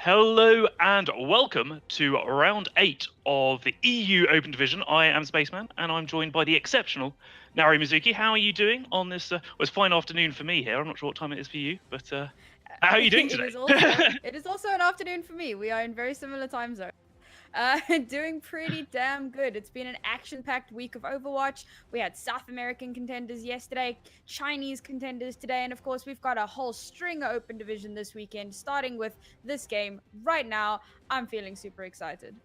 Hello and welcome to round 8 of the EU Open Division. I am Spaceman and I'm joined by the exceptional Nari Mizuki. How are you doing on this? Well, it's fine afternoon for me here. I'm not sure what time it is for you, but how are you doing It today? is also an afternoon for me. We are in very similar time zones. Doing pretty damn good. It's been an action-packed week of Overwatch. We had South American contenders yesterday, Chinese contenders today, and of course we've got a whole string of open division this weekend, starting with this game right now. I'm feeling super excited.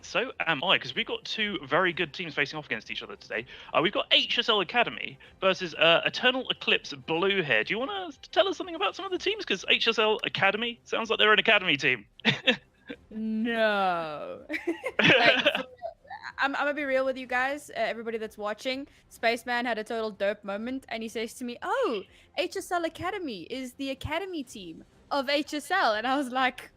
So am I, because we've got two very good teams facing off against each other today. We've got HSL Academy versus Eternal Eclipse Blue here. Do you want to tell us something about some of the teams? Because HSL Academy sounds like they're an academy team. No. Like, I'm gonna be real with you guys, everybody that's watching. Spaceman had a total derp moment, and he says to me, "Oh, HSL Academy is the academy team of HSL," and I was like,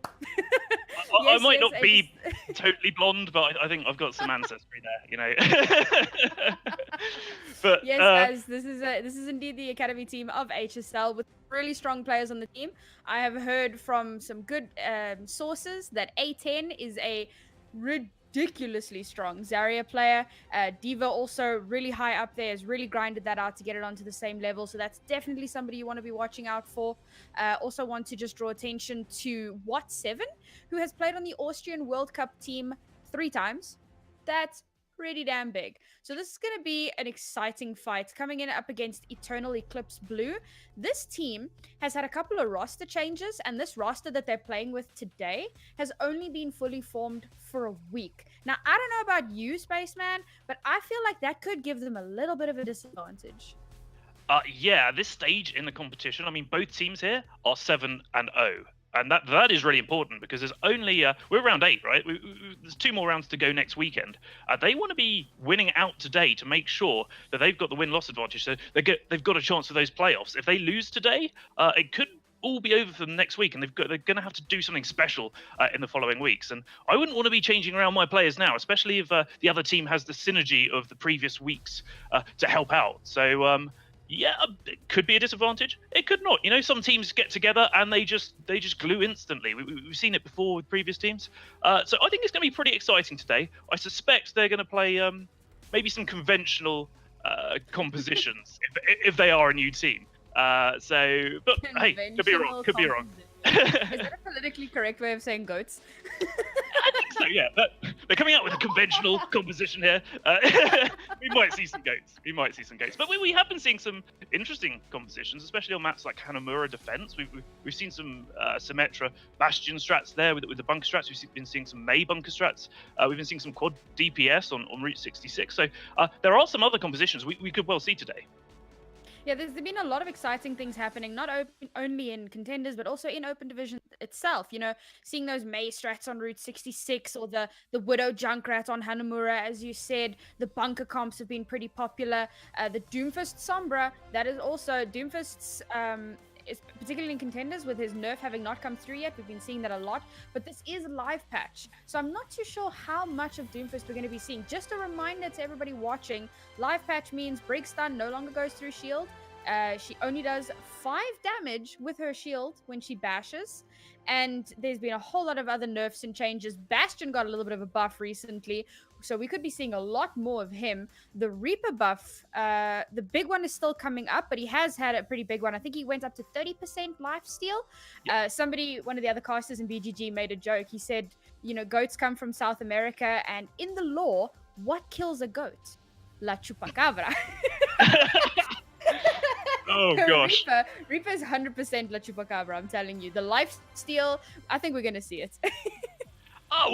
I "Yes, might yes, not be totally blonde, but I think I've got some ancestry there, you know. But yes, guys, this is indeed the academy team of HSL with really strong players on the team. I have heard from some good sources that A10 is a ridiculously strong Zarya player. Diva also really high up there, has really grinded that out to get it onto the same level. So that's definitely somebody you want to be watching out for. Also want to just draw attention to Watt7, who has played on the Austrian World Cup team 3 times. That's pretty damn big. So this is going to be an exciting fight coming in up against Eternal Eclipse Blue. This team has had a couple of roster changes, and this roster that they're playing with today has only been fully formed for a week. Now, I don't know about you, Spaceman, but I feel like that could give them a little bit of a disadvantage. yeah, this stage in the competition, I mean, both teams here are 7-0. And that is really important because there's only we're round 8, right? There's 2 more rounds to go next weekend. They want to be winning out today to make sure that they've got the win-loss advantage, so they've got a chance for those playoffs. If they lose today, it could all be over for them next week, and they're going to have to do something special in the following weeks. And I wouldn't want to be changing around my players now, especially if the other team has the synergy of the previous weeks to help out. So. Yeah, it could be a disadvantage. It could not. You know, some teams get together and they just glue instantly. We've seen it before with previous teams. So I think it's going to be pretty exciting today. I suspect they're going to play maybe some conventional compositions if they are a new team. But hey, could be wrong. Could be wrong. Is that a politically correct way of saying goats? I think so, yeah. They're coming out with a conventional composition here. We might see some goats. But we have been seeing some interesting compositions, especially on maps like Hanamura Defense. We've seen some Symmetra Bastion strats there with the bunker strats. We've been seeing some May bunker strats. We've been seeing some quad DPS on Route 66. So there are some other compositions we could well see today. Yeah, there's been a lot of exciting things happening, not only in contenders, but also in open division itself. You know, seeing those May strats on Route 66 or the Widow Junkrat on Hanamura, as you said. The bunker comps have been pretty popular. The Doomfist Sombra, that is also Doomfist's. Is particularly in contenders with his nerf having not come through yet. We've been seeing that a lot, but this is a live patch, so I'm not too sure how much of Doomfist we're going to be seeing. Just a reminder to everybody watching, live patch means Brig Stun no longer goes through shield. She only does 5 damage with her shield when she bashes, and there's been a whole lot of other nerfs and changes. Bastion got a little bit of a buff recently, so we could be seeing a lot more of him. The Reaper buff, the big one is still coming up, but he has had a pretty big one. I think he went up to 30% lifesteal. One of the other casters in BGG made a joke. He said, you know, goats come from South America, and in the lore, what kills a goat? La Chupacabra. Oh gosh. Reaper is 100% La Chupacabra, I'm telling you. The life steal, I think we're going to see it.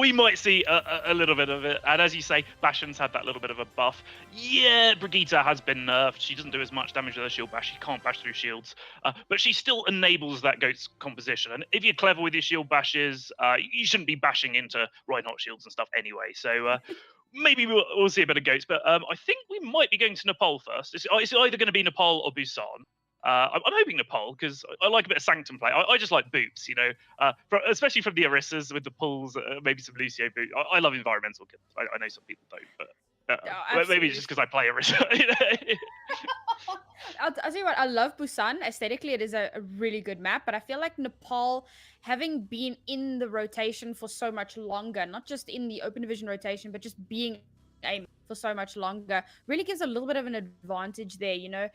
We might see a little bit of it. And as you say, Bastion's had that little bit of a buff. Yeah, Brigitte has been nerfed. She doesn't do as much damage with her shield bash. She can't bash through shields. But she still enables that goat's composition. And if you're clever with your shield bashes, you shouldn't be bashing into Reinhardt shields and stuff anyway. So maybe we'll see a bit of goats. But I think we might be going to Nepal first. It's either going to be Nepal or Busan. I'm hoping Nepal because I like a bit of Sanctum play. I just like boots, you know, especially from the Orissas with the pulls, maybe some Lucio boot. I love environmental kills. I know some people don't, but maybe it's just because I play Orissa. You know? I'll tell you what, I love Busan. Aesthetically, it is a really good map, but I feel like Nepal, having been in the rotation for so much longer, not just in the open division rotation, but just being a for so much longer, really gives a little bit of an advantage there.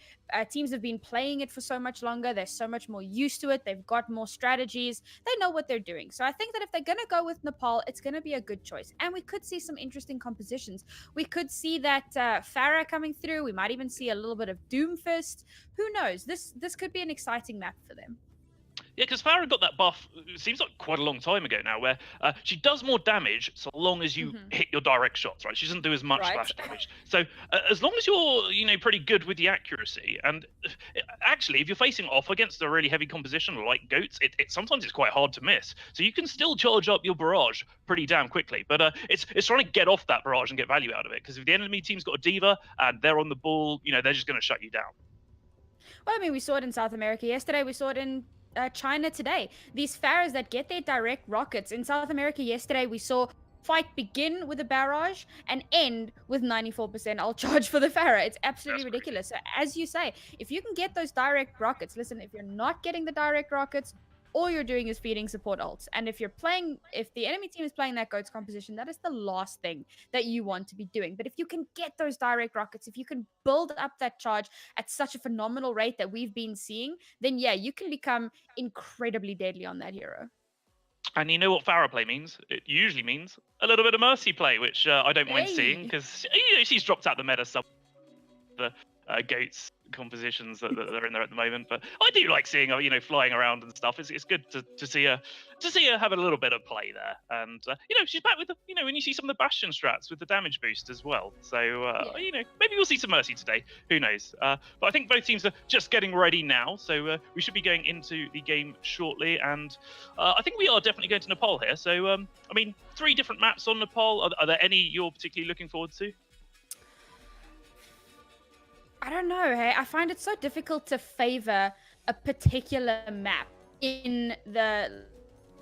Teams have been playing it for so much longer. They're so much more used to it. They've got more strategies. They know what they're doing. So I think that if they're going to go with Nepal, it's going to be a good choice. And we could see some interesting compositions. We could see that Farah coming through. We might even see a little bit of Doomfist. Who knows? This could be an exciting map for them. Yeah, because Farah got that buff, it seems like quite a long time ago now, where she does more damage so long as you hit your direct shots, right? She doesn't do as much splash damage. So as long as you're, pretty good with the accuracy, and actually, if you're facing off against a really heavy composition like Goats, it sometimes it's quite hard to miss. So you can still charge up your barrage pretty damn quickly. But it's trying to get off that barrage and get value out of it, because if the enemy team's got a diva and they're on the ball, they're just going to shut you down. Well, I mean, we saw it in South America yesterday. We saw it in China today. These Pharas that get their direct rockets. In South America yesterday, we saw fight begin with a barrage and end with 94% ult charge for the Pharah. It's absolutely ridiculous. So as you say, if you can get those direct rockets, listen, if you're not getting the direct rockets, all you're doing is feeding support ults. And if the enemy team is playing that Goats composition, that is the last thing that you want to be doing. But if you can get those direct rockets, if you can build up that charge at such a phenomenal rate that we've been seeing, then yeah, you can become incredibly deadly on that hero. And you know what Farah play means? It usually means a little bit of Mercy play, which I don't mind seeing, because she's dropped out the meta stuff. The Goats compositions that are in there at the moment, but I do like seeing her, flying around and stuff. It's good to see her have a little bit of play there, and she's back with the when you see some of the Bastion strats with the damage boost as well. So maybe we'll see some Mercy today. Who knows? But I think both teams are just getting ready now, so we should be going into the game shortly, and I think we are definitely going to Nepal here. So 3 different maps on Nepal. Are there any you're particularly looking forward to? I don't know. Hey, I find it so difficult to favor a particular map in the.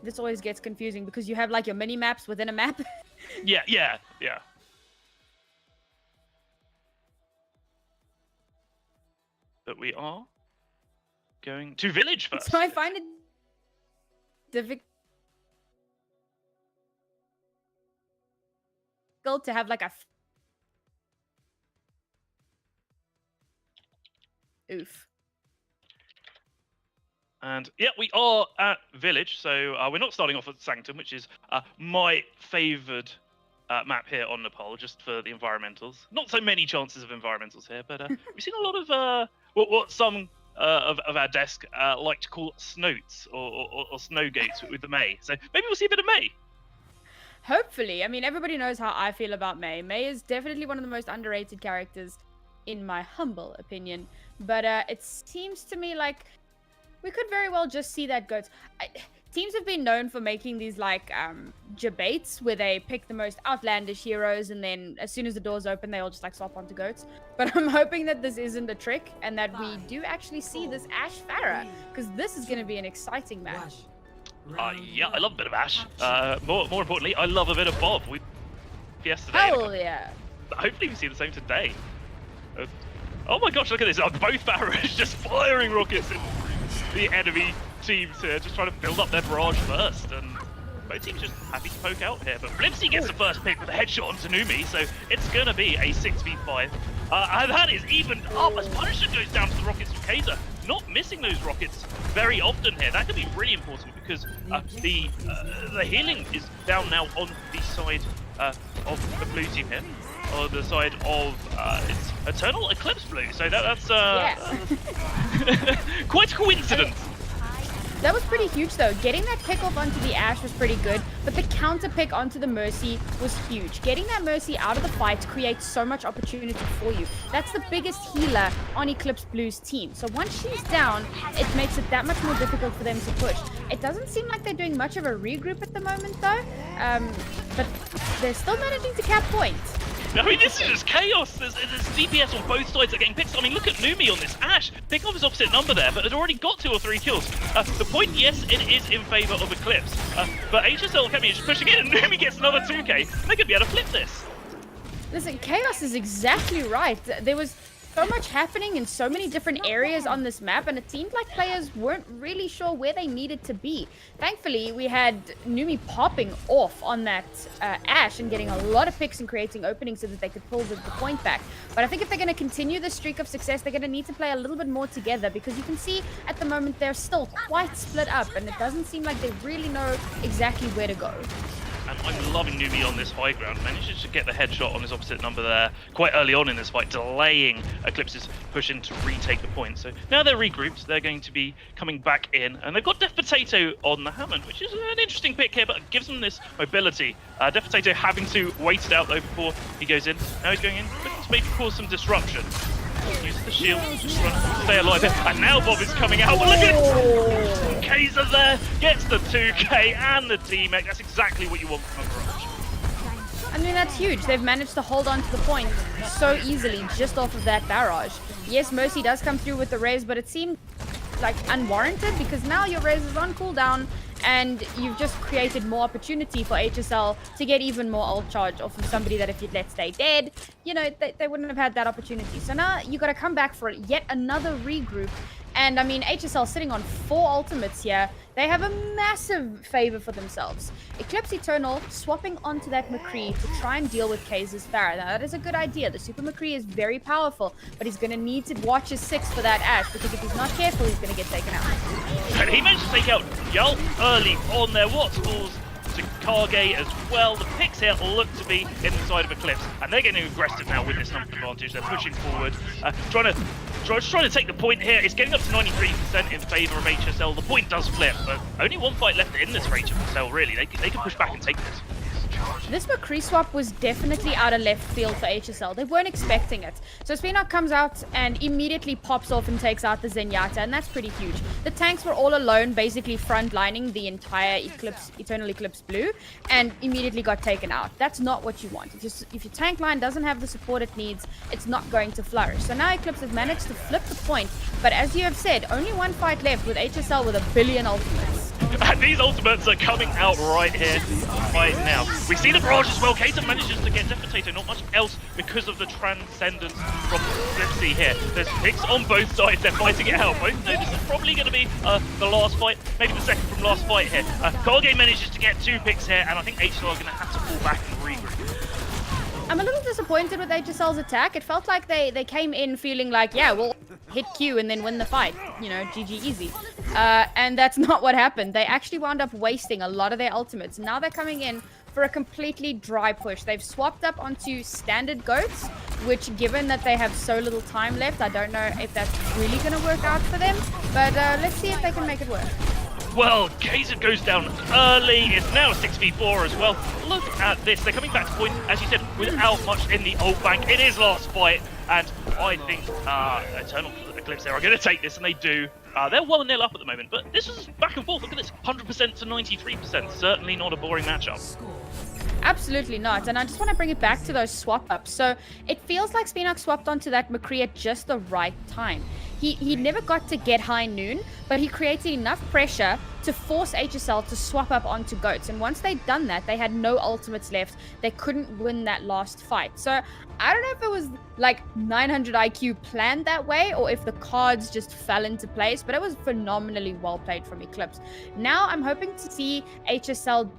This always gets confusing because you have like your mini maps within a map. Yeah. But we are going to Village first. So I find it difficult to have like a. Oof. And yeah, we are at Village, so we're not starting off at Sanctum, which is my favoured map here on Nepal, just for the environmentals. Not so many chances of environmentals here, but we've seen a lot of what some of our desk like to call snoats or snow goats with the Mei. So maybe we'll see a bit of Mei. Hopefully. I mean, everybody knows how I feel about Mei. Mei is definitely one of the most underrated characters, in my humble opinion. But it seems to me like we could very well just see that Goats. Teams have been known for making these like debates where they pick the most outlandish heroes, and then as soon as the doors open, they all just like swap onto Goats. But I'm hoping that this isn't a trick and that we do actually see this Ashe Farah, because this is going to be an exciting match. Yeah, I love a bit of Ashe. More importantly, I love a bit of Bob. Yesterday. Hell yeah! Hopefully we see the same today. Oh my gosh, look at this. Both Farahs just firing rockets in the enemy teams here, just trying to build up their barrage first. And both teams just happy to poke out here. But Blipsy gets the first pick with a headshot on Tanumi, so it's going to be a 6v5. And that is even up as Punisher goes down to the rockets from Kaiser. Not missing those rockets very often here. That could be really important because the healing is down now on the side of the blue team here. On the side of it's Eternal Eclipse blue, so that's quite a coincidence. That was pretty huge though. Getting that pick off onto the Ashe was pretty good, but the counter pick onto the Mercy was huge. Getting that Mercy out of the fight creates so much opportunity for you. That's the biggest healer on Eclipse Blue's team. So once she's down, it makes it that much more difficult for them to push. It doesn't seem like they're doing much of a regroup at the moment though, but they're still managing to cap points. I mean, this is just chaos. There's DPS on both sides that are getting picked. I mean, look at Numi on this Ashe. Picking off his opposite number there, but had already got 2 or 3 kills. The point, yes, it is in favour of Eclipse. But HSL Academy is just pushing in, and Numi gets another 2k. They're going to be able to flip this. Listen, Chaos is exactly right. There was So much happening in so many different areas on this map, and it seemed like players weren't really sure where they needed to be. Thankfully, we had Numi popping off on that Ash and getting a lot of picks and creating openings so that they could pull the point back. But I think if they're going to continue the streak of success, they're going to need to play a little bit more together, because you can see at the moment they're still quite split up, and it doesn't seem like they really know exactly where to go. And I'm loving Numi on this high ground. Manages to get the headshot on his opposite number there quite early on in this fight, delaying Eclipse's push in to retake the point. So now they're regrouped. They're going to be coming back in. And they've got Def Potato on the Hammond, which is an interesting pick here, but it gives them this mobility. Def Potato having to wait it out, though, before he goes in. Now he's going in, looking to maybe cause some disruption. Use the shield, just run, stay alive here. And now Bob is coming out. But look at Kaiser there, gets the 2K and the D-Mech. That's exactly what you want from a barrage. I mean, that's huge. They've managed to hold on to the point so easily just off of that barrage. Yes, Mercy does come through with the raise, but it seemed like unwarranted, because now your raise is on cooldown and you've just created more opportunity for HSL to get even more ult charge off of somebody that if you'd let stay dead, you know, they wouldn't have had that opportunity. So now you got to come back for yet another regroup. And I mean, HSL sitting on 4 ultimates here. They have a massive favor for themselves. Eclipse Eternal swapping onto that McCree to try and deal with Kaiser's Farah. Now, that is a good idea. The Super McCree is very powerful, but he's going to need to watch his 6 for that Ash, because if he's not careful, he's going to get taken out. And he managed to take out Yulp early on there. What falls to Kage as well. The picks here look to be in the side of Eclipse, and they're getting aggressive now with this number advantage. They're pushing forward, trying to take the point here. It's getting up to 93% in favour of HSL. The point does flip, but only one fight left in this for HSL, really. They can push back and take this. This McCree swap was definitely out of left field for HSL. They weren't expecting it. So Spinok comes out and immediately pops off and takes out the Zenyatta, and that's pretty huge. The tanks were all alone, basically frontlining the entire Eternal Eclipse Blue, and immediately got taken out. That's not what you want. If your tank line doesn't have the support it needs, it's not going to flourish. So now Eclipse has managed to flip the point, but as you have said, only one fight left with HSL with 1 billion ultimates. And these ultimates are coming out right here, right now. We see the barrage as well. Kato manages to get Def Potato, not much else because of the transcendence from Flipsy here. There's picks on both sides, they're fighting it out. Both know this is probably going to be the last fight, maybe the second from last fight here. Kage manages to get 2 picks here, and I think HSL are going to have to pull back and regroup. I'm a little disappointed with HSL's attack. It felt like they came in feeling like, yeah, we'll hit Q and then win the fight. You know, GG easy. And that's not what happened. They actually wound up wasting a lot of their ultimates. Now they're coming in for a completely dry push. They've swapped up onto standard goats, which, given that they have so little time left, I don't know if that's really going to work out for them. But let's see if they can make it work. Well, Kaiser goes down early. It's now a 6v4 as well. Look at this. They're coming back to point, as you said, without much in the ult bank. It is last fight, and I think Eternal Eclipse there are going to take this, and they do. They're 1-0 up at the moment, but this is back and forth. Look at this, 100% to 93%. Certainly not a boring matchup. Absolutely not. And I just want to bring it back to those swap ups. So it feels like Spinok swapped onto that McCree at just the right time. He never got to get high noon, but he created enough pressure to force HSL to swap up onto goats. And once they'd done that, they had no ultimates left. They couldn't win that last fight. So I don't know if it was like 900 IQ planned that way, or if the cards just fell into place, but it was phenomenally well played from Eclipse. Now I'm hoping to see HSL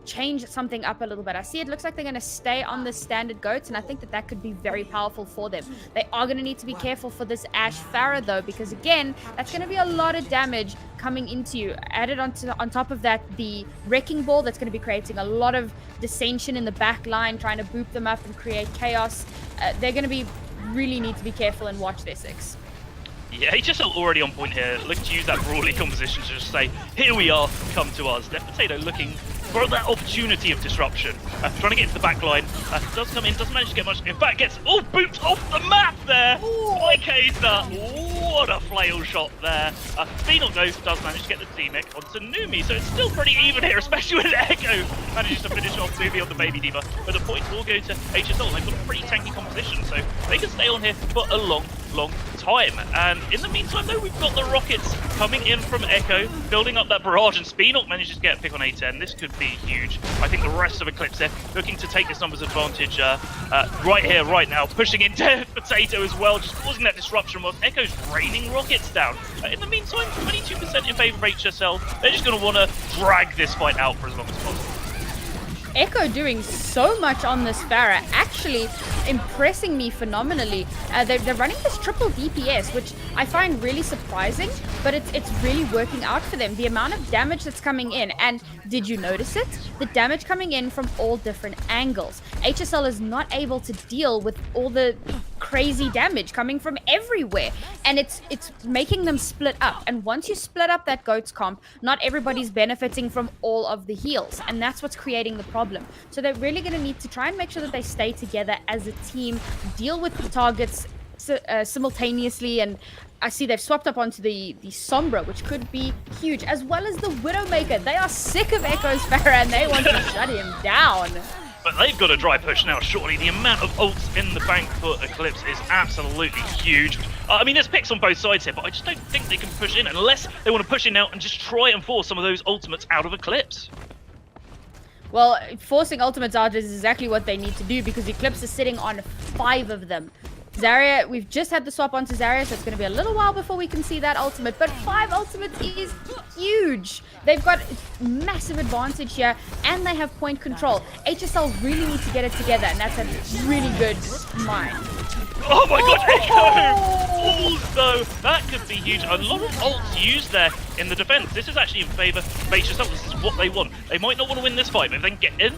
change something up a little bit. I see it looks like they're going to stay on the standard goats, and I think that could be very powerful for them. They are going to need to be careful for this Ash Farah though, because again, that's going to be a lot of damage coming into you. Added on top of that, the Wrecking Ball that's going to be creating a lot of dissension in the back line, trying to boop them up and create chaos. They're going to really need to be careful and watch their 6. Yeah, HSL already on point here. Looking to use that Brawly composition to just say, here we are, come to us. Def Potato looking for that opportunity of disruption. Trying to get into the back line. Does come in, doesn't manage to get much. In fact, gets booped off the map there by Kaiser. What a flail shot there. Spinok does manage to get the D-Mech onto Numi, so it's still pretty even here, especially when Echo manages to finish off Numi on the Baby Diva. But the point will go to HSL. They've got a pretty tanky composition, so they can stay on here for a long long time. And in the meantime, though, we've got the rockets coming in from Echo, building up that barrage, and Spinok manages to get a pick on A10. This could be huge. I think the rest of Eclipse there looking to take this numbers advantage right here, right now, pushing into Potato as well, just causing that disruption whilst Echo's raining rockets down. In the meantime, 22% in favour of HSL. They're just going to want to drag this fight out for as long as possible. Echo doing so much on this Pharah, actually impressing me phenomenally. They're running this triple DPS, which I find really surprising, but it's really working out for them. The amount of damage that's coming in, and did you notice it? The damage coming in from all different angles. HSL is not able to deal with all the crazy damage coming from everywhere, and it's making them split up. And once you split up that GOATS comp, not everybody's benefiting from all of the heals, and that's what's creating the problem. So they're really going to need to try and make sure that they stay together as a team, deal with the targets simultaneously. And I see they've swapped up onto the Sombra, which could be huge, as well as the Widowmaker. They are sick of Echo's Pharah and they want to shut him down. But they've got a dry push now, surely. The amount of ults in the bank for Eclipse is absolutely huge. I mean, there's picks on both sides here, but I just don't think they can push in unless they want to push in now and just try and force some of those ultimates out of Eclipse. Well, forcing ultimates out is exactly what they need to do, because Eclipse is sitting on 5 of them. Zarya, we've just had the swap onto Zarya, so it's going to be a little while before we can see that ultimate, but 5 ultimates is huge. They've got massive advantage here, and they have point control. HSL really need to get it together, and that's a really good mine. Oh my god, Echo! Also, that could be huge. A lot of ults used there in the defense. This is actually in favor of HSL. This is what they want. They might not want to win this fight, but if they can get in,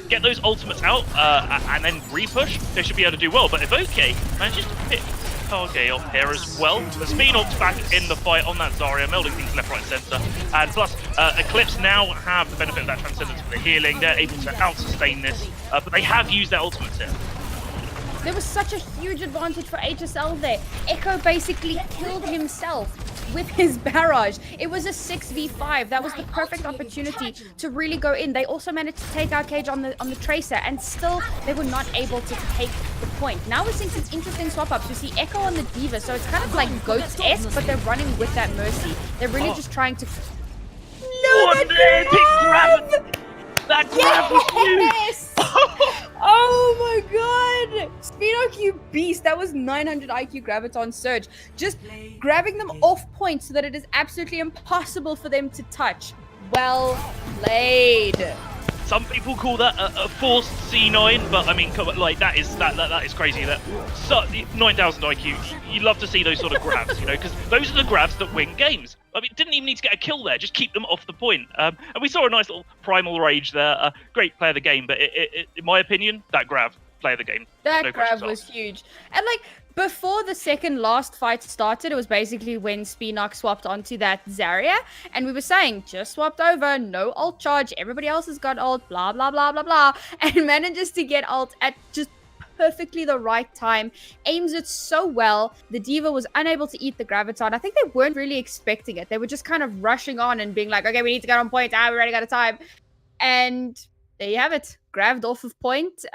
get those ultimates out, and then re-push, they should be able to do well. But if OK manages to pick Target off here as well, the Spinok's back in the fight on that Zarya, melding things left, right, centre. And plus, Eclipse now have the benefit of that transcendence for the healing. They're able to out-sustain this, but they have used their ultimates here. There was such a huge advantage for HSL there. Echo basically killed himself with his barrage. It was a 6v5. That was the perfect opportunity to really go in. They also managed to take out Cage on the Tracer, and still they were not able to take the point. Now we're seeing some interesting swap-ups. We see Echo on the Diva, so it's kind of like Goats-esque, but they're running with that Mercy. They're really just trying to... No, that grab! That grab was huge! Oh my god! Spinok, you beast! That was 900 IQ Graviton Surge. Just grabbing them off point so that it is absolutely impossible for them to touch. Well played. Some people call that a forced C9, but I mean, like that is crazy. That so 9,000 IQ. You love to see those sort of grabs, you know, because those are the grabs that win games. I mean, didn't even need to get a kill there; just keep them off the point. And we saw a nice little primal rage there. Great play of the game, but in my opinion, that grab play of the game. That grab was huge. And like before the second last fight started, it was basically when Spinok swapped onto that Zarya, and we were saying just swapped over, no ult charge. Everybody else has got ult, blah blah blah blah blah, and manages to get ult at just perfectly the right time, aims it so well. The Diva was unable to eat the Graviton. I think they weren't really expecting it. They were just kind of rushing on and being like, okay, we need to get on point. We already got a time. And there you have it. Grabbed off of point.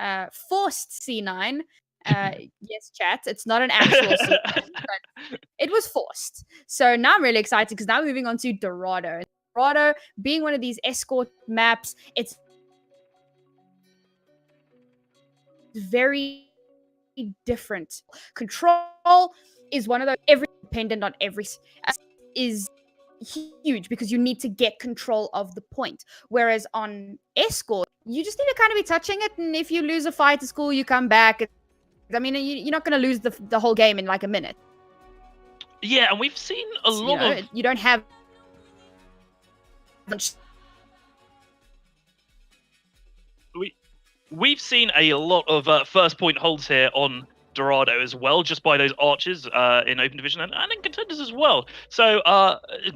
Forced C9. Yes, chat. It's not an actual C9, but it was forced. So now I'm really excited because now we're moving on to Dorado. Dorado being one of these escort maps, it's very different. Control is one of those every dependent on every is huge because you need to get control of the point. Whereas on escort, you just need to kind of be touching it, and if you lose a fight at school, you come back. I mean, you're not going to lose the whole game in like a minute. Yeah, and we've seen a lot of... You don't have... We've seen a lot of first point holds here on Dorado as well, just by those archers in open division and in contenders as well. So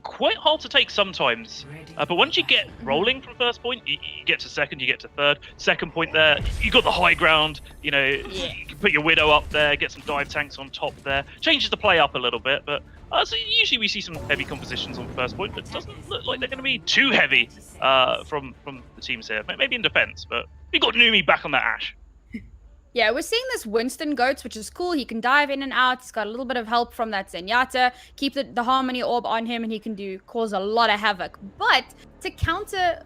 quite hard to take sometimes. But once you get rolling from first point, you get to second, you get to third. Second point there, you got the high ground. You know, you can put your Widow up there, get some dive tanks on top there. Changes the play up a little bit, but so usually we see some heavy compositions on first point, but it doesn't look like they're going to be too heavy from the teams here. Maybe in defense, but we got Numi back on that Ashe. Yeah, we're seeing this Winston Goats, which is cool. He can dive in and out. He's got a little bit of help from that Zenyatta. Keep the Harmony Orb on him, and he can cause a lot of havoc. But to counter,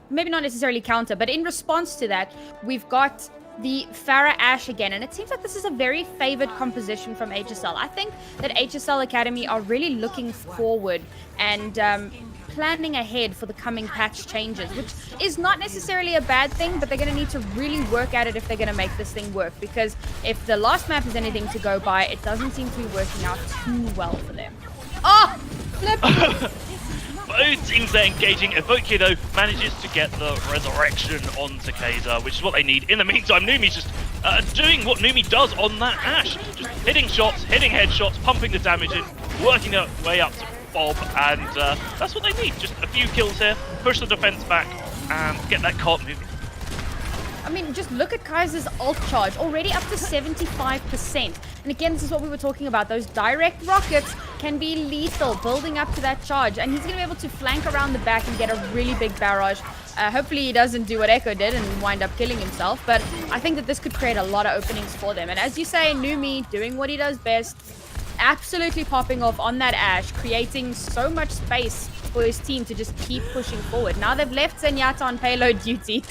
maybe not necessarily counter, but in response to that, we've got the Pharah Ashe again, and it seems like this is a very favored composition from HSL. I think that HSL Academy are really looking forward and planning ahead for the coming patch changes, which is not necessarily a bad thing, but they're going to need to really work at it if they're going to make this thing work, because if the last map is anything to go by, it doesn't seem to be working out too well for them. Oh! Flip! Both teams are engaging. Evoke, though, manages to get the resurrection onto Kaiser, which is what they need. In the meantime, Numi's just doing what Numi does on that Ashe. Just hitting shots, hitting headshots, pumping the damage in, working their way up to Bob, and that's what they need. Just a few kills here, push the defense back, and get that cart moving. I mean, just look at Kaiser's ult charge, already up to 75%. And again, this is what we were talking about. Those direct rockets can be lethal, building up to that charge. And he's going to be able to flank around the back and get a really big barrage. Hopefully he doesn't do what Echo did and wind up killing himself. But I think that this could create a lot of openings for them. And as you say, Numi doing what he does best, absolutely popping off on that Ashe, creating so much space for his team to just keep pushing forward. Now they've left Zenyatta on payload duty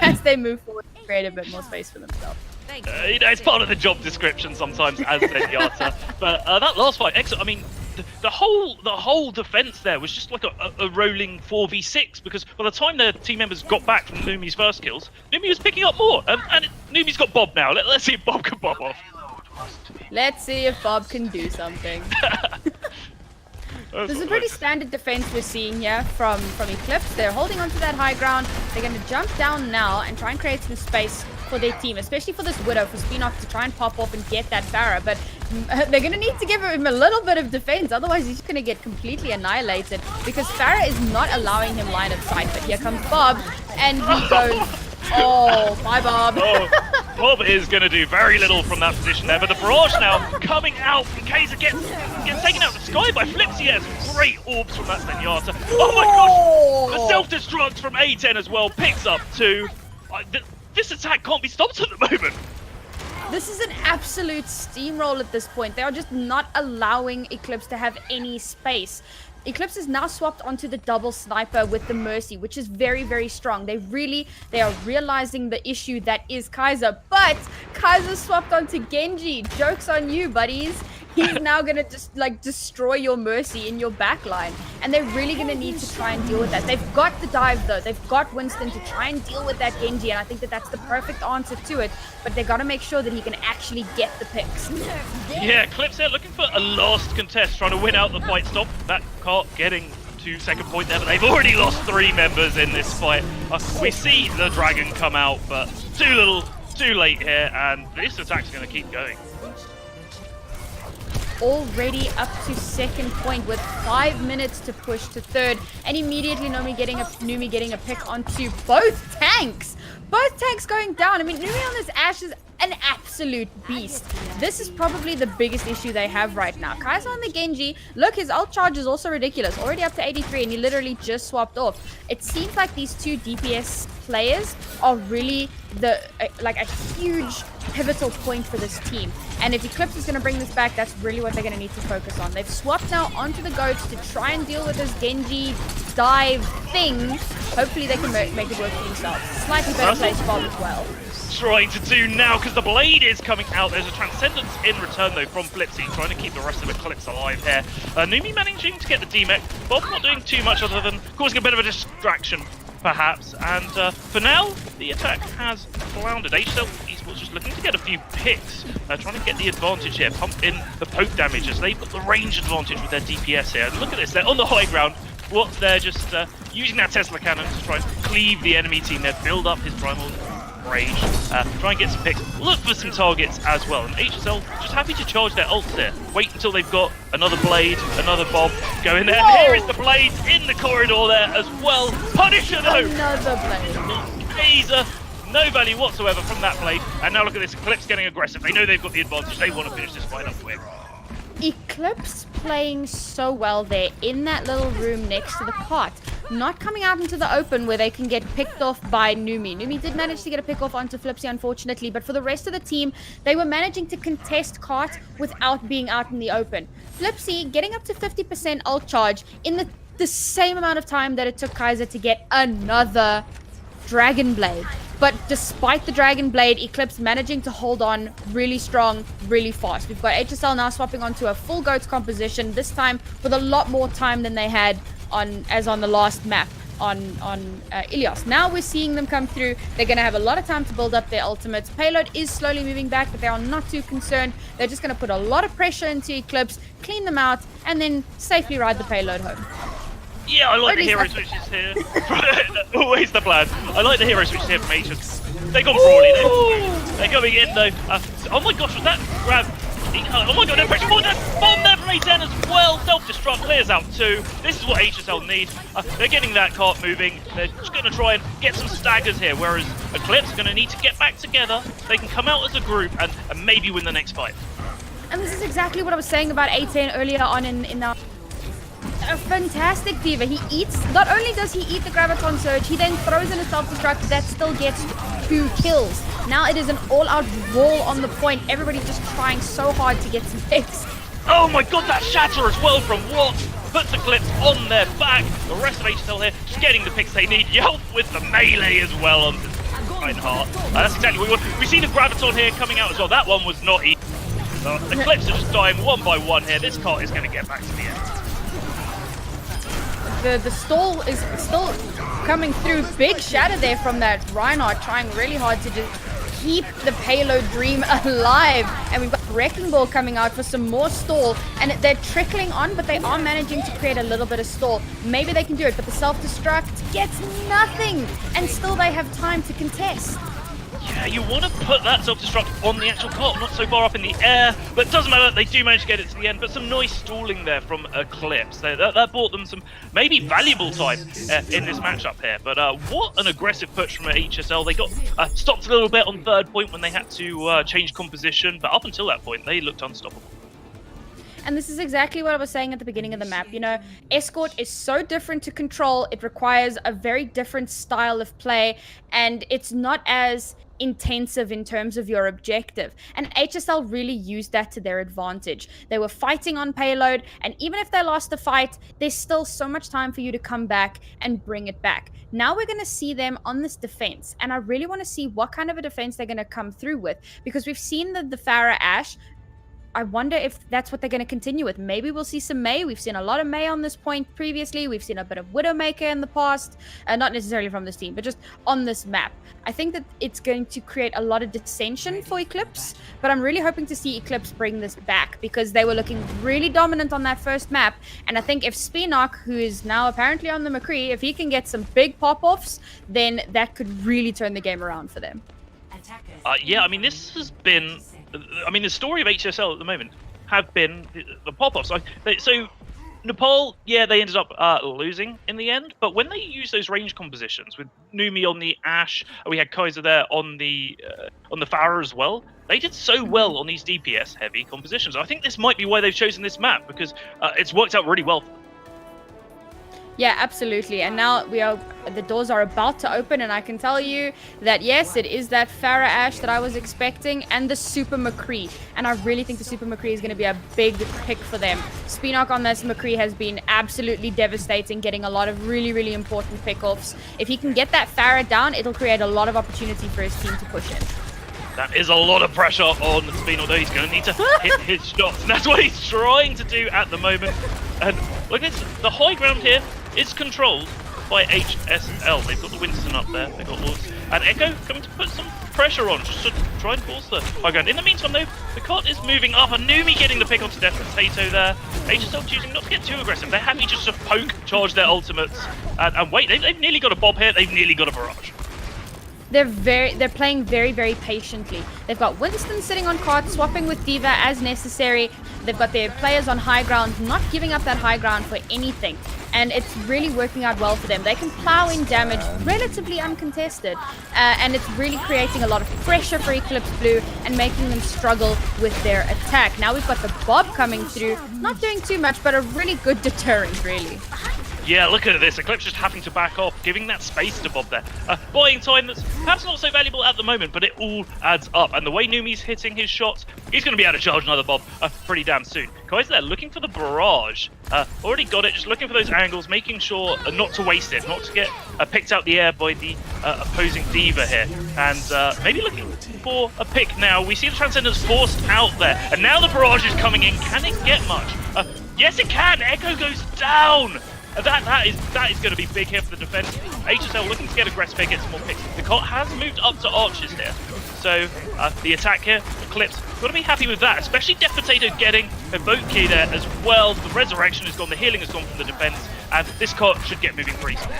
as they move forward to create a bit more space for themselves. You know, it's part of the job description sometimes as Zenyatta. But that last fight, I mean, the whole defense there was just like a rolling 4v6, because by the time their team members got back from Numi's first kills, Numi was picking up more. And Numi's got Bob now. Let's see if Bob can pop off. Let's see if Bob can do something. This is a pretty standard defense we're seeing here from Eclipse. They're holding onto that high ground. They're going to jump down now and try and create some space for their team, especially for this Widow, for Spinoff to try and pop off and get that Pharah. But they're going to need to give him a little bit of defense, otherwise he's going to get completely annihilated, because Pharah is not allowing him line of sight. But here comes Bob, and he goes... Oh, bye, Bob. Bob is going to do very little from that position there, but the barrage now coming out from Kaiser gets taken out of the sky by Flipsy. Yes, great orbs from that Zenyatta. Oh my gosh! The self-destruct from A10 as well picks up 2. This attack can't be stopped at the moment. This is an absolute steamroll at this point. They are just not allowing Eclipse to have any space. Eclipse is now swapped onto the double sniper with the Mercy, which is very, very strong. They are realizing the issue that is Kaiser, but Kaiser swapped onto Genji. Joke's on you, buddies. He's now going to just destroy your Mercy in your backline. And they're really going to need to try and deal with that. They've got the dive, though. They've got Winston to try and deal with that Genji. And I think that that's the perfect answer to it. But they got to make sure that he can actually get the picks. Yeah, Eclipse here looking for a last contest, trying to win out the fight stop. That cart getting to second point there, but they've already lost 3 members in this fight. We see the dragon come out, but too little, too late here. And this attack's going to keep going. Already up to second point with 5 minutes to push to third, and immediately Numi getting a pick onto both tanks. Both tanks going down. I mean, Numi on this Ashe is an absolute beast. This is probably the biggest issue they have right now. Kaiser on the Genji, look, his ult charge is also ridiculous. Already up to 83, and he literally just swapped off. It seems like these 2 DPS players are really a huge pivotal point for this team. And if Eclipse is going to bring this back, that's really what they're going to need to focus on. They've swapped now onto the Goats to try and deal with this Genji dive thing. Hopefully they can make it work for themselves. Slightly better place Bob as well. Trying to do now, because the blade is coming out. There's a transcendence in return though from Flipsy, trying to keep the rest of Eclipse alive here. Numi managing to get the DMEC. Bob not doing too much other than causing a bit of a distraction perhaps, and for now the attack has floundered. HSL Esports just looking to get a few picks, trying to get the advantage here, pump in the poke damage as they've got the range advantage with their DPS here. And look at this, they're on the high ground. They're just using that Tesla cannon to try and cleave the enemy team there, build up his primal rage, try and get some picks, look for some targets as well. And HSL just happy to charge their ults there. Wait until they've got another blade, another Bob, go in there. And here is the blade in the corridor there as well. Punisher though! Another blade. Kaiser, no value whatsoever from that blade. And now look at this, Eclipse getting aggressive. They know they've got the advantage, they want to finish this fight up quick. Eclipse playing so well there in that little room next to the cart. not coming out into the open where they can get picked off by Numi. Numi did manage to get a pick off onto Flipsy, unfortunately, but for the rest of the team, they were managing to contest Cart without being out in the open. Flipsy getting up to 50% ult charge in the same amount of time that it took Kaiser to get another Dragon Blade. But despite the Dragon Blade, Eclipse managing to hold on really strong, really fast. We've got HSL now swapping onto a full GOATS composition, this time with a lot more time than they had on the last map on Ilios. Now we're seeing them come through. They're going to have a lot of time to build up their ultimates. Payload is slowly moving back, but they are not too concerned. They're just going to put a lot of pressure into Eclipse, clean them out, and then safely ride the payload home. Yeah, I like the hero switches here. Always the plan. I like the hero switches here from Aegis. They've gone Brawly. They're coming in though. Oh my gosh, was that grab? Oh my god, no pressure point. Bomb there from A10 as well. Self-destruct clears out 2. This is what HSL need. They're getting that cart moving. They're just going to try and get some staggers here, whereas Eclipse are going to need to get back together. They can come out as a group and maybe win the next fight. And this is exactly what I was saying about A10 earlier on in our... A fantastic D.Va. He eats, not only does he eat the Graviton Surge, he then throws in a self-destruct that still gets 2 kills. Now it is an all-out wall on the point. Everybody just trying so hard to get some picks. Oh my god, that shatter as well from Watt puts Eclipse on their back. The rest of HSL here just getting the picks they need. Yelp with the melee as well on Reinhardt. That's exactly what we want. We see the Graviton here coming out as well. That one was not easy. Eclipse are just dying one by one here. This cart is going to get back to the end. The stall is still coming through. Big shatter there from that Reinhardt, trying really hard to just keep the payload dream alive. And we've got Wrecking Ball coming out for some more stall. And they're trickling on, but they are managing to create a little bit of stall. Maybe they can do it, but the self-destruct gets nothing. And still they have time to contest. Yeah, you want to put that self-destruct on the actual cart, not so far up in the air, but it doesn't matter, they do manage to get it to the end, but some nice stalling there from Eclipse. That bought them some maybe valuable time in this matchup here, but what an aggressive push from HSL. They got stopped a little bit on third point when they had to change composition, but up until that point, they looked unstoppable. And this is exactly what I was saying at the beginning of the map. You know, Escort is so different to Control. It requires a very different style of play, and it's not as intensive in terms of your objective. And HSL really used that to their advantage. They were fighting on payload, and even if they lost the fight, there's still so much time for you to come back and bring it back. Now we're going to see them on this defense, and I really want to see what kind of a defense they're going to come through with, because we've seen the Pharah Ashe. I wonder if that's what they're going to continue with. Maybe we'll see some Mei. We've seen a lot of Mei on this point previously. We've seen a bit of Widowmaker in the past. Not necessarily from this team, but just on this map. I think that it's going to create a lot of dissension for Eclipse, but I'm really hoping to see Eclipse bring this back because they were looking really dominant on that first map. And I think if Spinok, who is now apparently on the McCree, if he can get some big pop-offs, then that could really turn the game around for them. Yeah, I mean, this has been... I mean, the story of HSL at the moment have been the pop-offs. So, Nepal, yeah, they ended up losing in the end, but when they used those range compositions with Numi on the Ashe, we had Kaiser there on the Pharah as well, they did so well on these DPS-heavy compositions. I think this might be why they've chosen this map, because it's worked out really well for them. Yeah, absolutely. And now the doors are about to open, and I can tell you that yes, it is that Pharah Ashe that I was expecting, and the Super McCree. And I really think the Super McCree is going to be a big pick for them. Spinok on this McCree has been absolutely devastating, getting a lot of really, really important pickoffs. If he can get that Pharah down, it'll create a lot of opportunity for his team to push in. That is a lot of pressure on Spin, although he's going to need to hit his shots. And that's what he's trying to do at the moment. And look at this, the high ground here is controlled by HSL. They've got the Winston up there, they've got Lords. And Echo coming to put some pressure on, just to try and force the high ground. In the meantime though, the cart is moving up, and Numi getting the pick onto Death Potato there. HSL choosing not to get too aggressive. They're happy just to poke, charge their ultimates. And wait, they've nearly got a Bob here, they've nearly got a Barrage. They're playing very, very patiently. They've got Winston sitting on cart, swapping with D.Va as necessary. They've got their players on high ground, not giving up that high ground for anything. And it's really working out well for them. They can plow in damage relatively uncontested. And it's really creating a lot of pressure for Eclipse Blue and making them struggle with their attack. Now we've got the Bob coming through, not doing too much, but a really good deterrent, really. Yeah, look at this. Eclipse just having to back off, giving that space to Bob there. Buying time that's perhaps not so valuable at the moment, but it all adds up. And the way Numi's hitting his shots, he's going to be able to charge another Bob pretty damn soon. Kai's there looking for the barrage. Already got it, just looking for those angles, making sure not to waste it, not to get picked out the air by the opposing D.Va here. And maybe looking for a pick now. We see the Transcendence forced out there. And now the barrage is coming in. Can it get much? Yes, it can. Echo goes down. That is going to be big here for the defense. HSL looking to get aggressive here, get some more picks. The cot has moved up to archers here. So the attack here, Eclipse, got to be happy with that, especially Death Potato getting a Vote Key there as well. The resurrection has gone, the healing has gone from the defense, and this cot should get moving pretty soon.